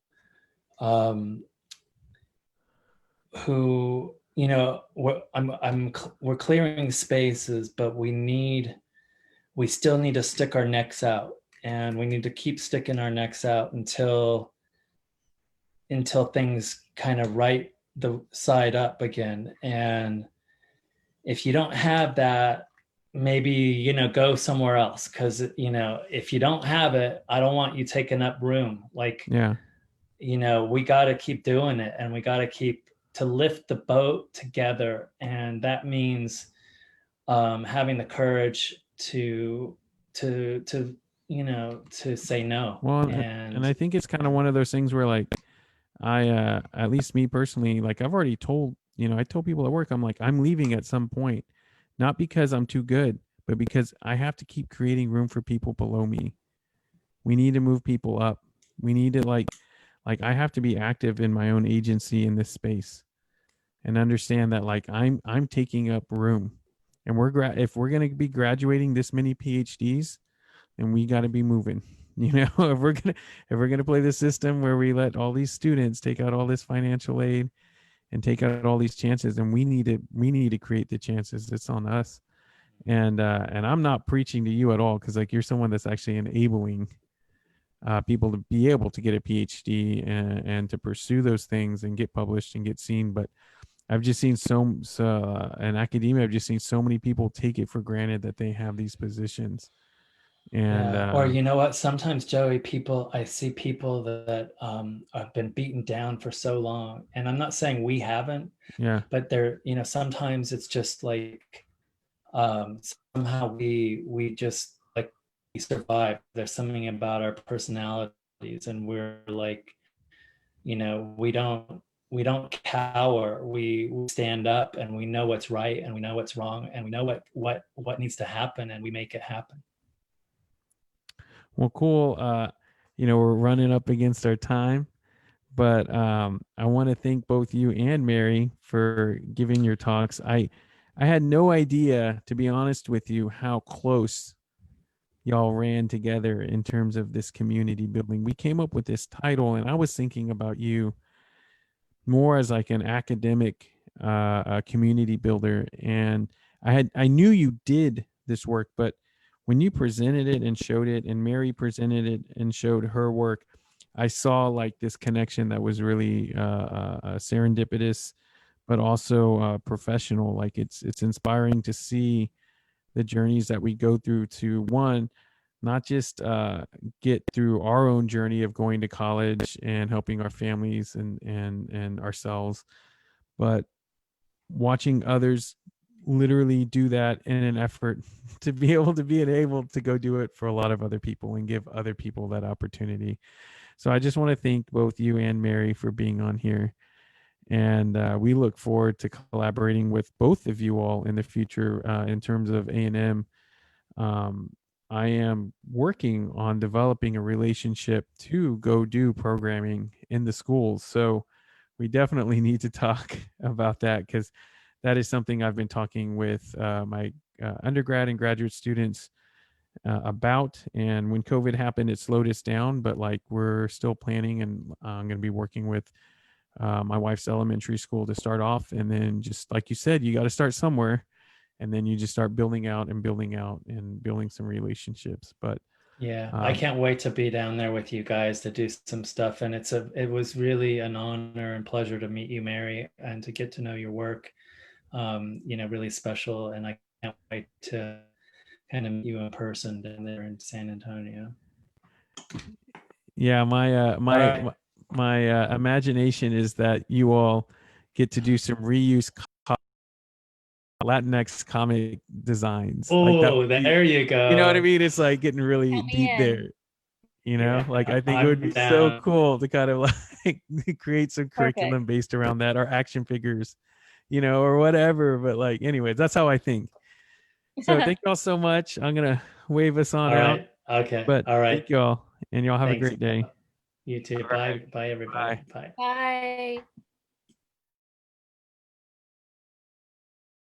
you know, we're clearing spaces, but we still need to stick our necks out, and we need to keep sticking our necks out until things kind of right the side up again. And if you don't have that, maybe, you know, go somewhere else, because, you know, if you don't have it, I don't want you taking up room. Like, Yeah. you know, we got to keep doing it, and we got to keep to lift the boat together. And that means having the courage to you know, to say no. Well, and And I think it's kind of one of those things where, like, at least me personally, like, I've already told, I told people at work, I'm like, I'm leaving at some point, not because I'm too good, but because I have to keep creating room for people below me. We need to move people up. We need to, like I have to be active in my own agency in this space and understand that, like, I'm taking up room, and if we're going to be graduating this many PhDs, then we got to be moving. If we're gonna play the system where we let all these students take out all this financial aid and take out all these chances, and we need to create the chances. It's on us. And I'm not preaching to you at all, because, like, you're someone that's actually enabling people to be able to get a PhD and to pursue those things and get published and get seen. But I've just seen in academia, I've just seen so many people take it for granted that they have these positions. And yeah. Or, you know what, sometimes, Joey, I see people that have been beaten down for so long, and I'm not saying we haven't, yeah, but they're, you know, sometimes it's just like somehow we just, like, we survive. There's something about our personalities, and we're like, you know, we don't cower. We stand up, and we know what's right, and we know what's wrong, and we know what needs to happen, and we make it happen. well, cool. We're running up against our time, but I want to thank both you and Mary for giving your talks. I had no idea, to be honest with you, how close y'all ran together in terms of this community building. We came up with this title, and I was thinking about you more as like an academic community builder, and I knew you did this work, but when you presented it and showed it, and Mary presented it and showed her work, I saw, like, this connection that was really serendipitous, but also professional. Like, it's inspiring to see the journeys that we go through to, one, not just get through our own journey of going to college and helping our families and ourselves, but watching others literally do that in an effort to be able to go do it for a lot of other people and give other people that opportunity. So I just want to thank both you and Mary for being on here. And we look forward to collaborating with both of you all in the future in terms of A&M. I am working on developing a relationship to go do programming in the schools. So we definitely need to talk about that, because that is something I've been talking with my undergrad and graduate students about. And when COVID happened, it slowed us down, but, like, we're still planning, and I'm going to be working with my wife's elementary school to start off. And then, just like you said, you got to start somewhere, and then you just start building out and building some relationships. But yeah, I can't wait to be down there with you guys to do some stuff. And it was really an honor and pleasure to meet you, Mary, and to get to know your work. Really special. And I can't wait to kind of meet you in person down there in San Antonio. Yeah, my imagination is that you all get to do some reuse Latinx comic designs. Oh, there you go. You know what I mean? It's like getting really deep there. Yeah, like, I think it would be so cool to kind of, like, create some curriculum based around that, or action figures, or whatever. But, like, anyways, that's how I think. So thank you all so much. I'm gonna wave us on All out. right. Okay. But all right. thank you all. and y'all have a Thanks. great day. You too. Bye. Bye, everybody. Bye. Bye.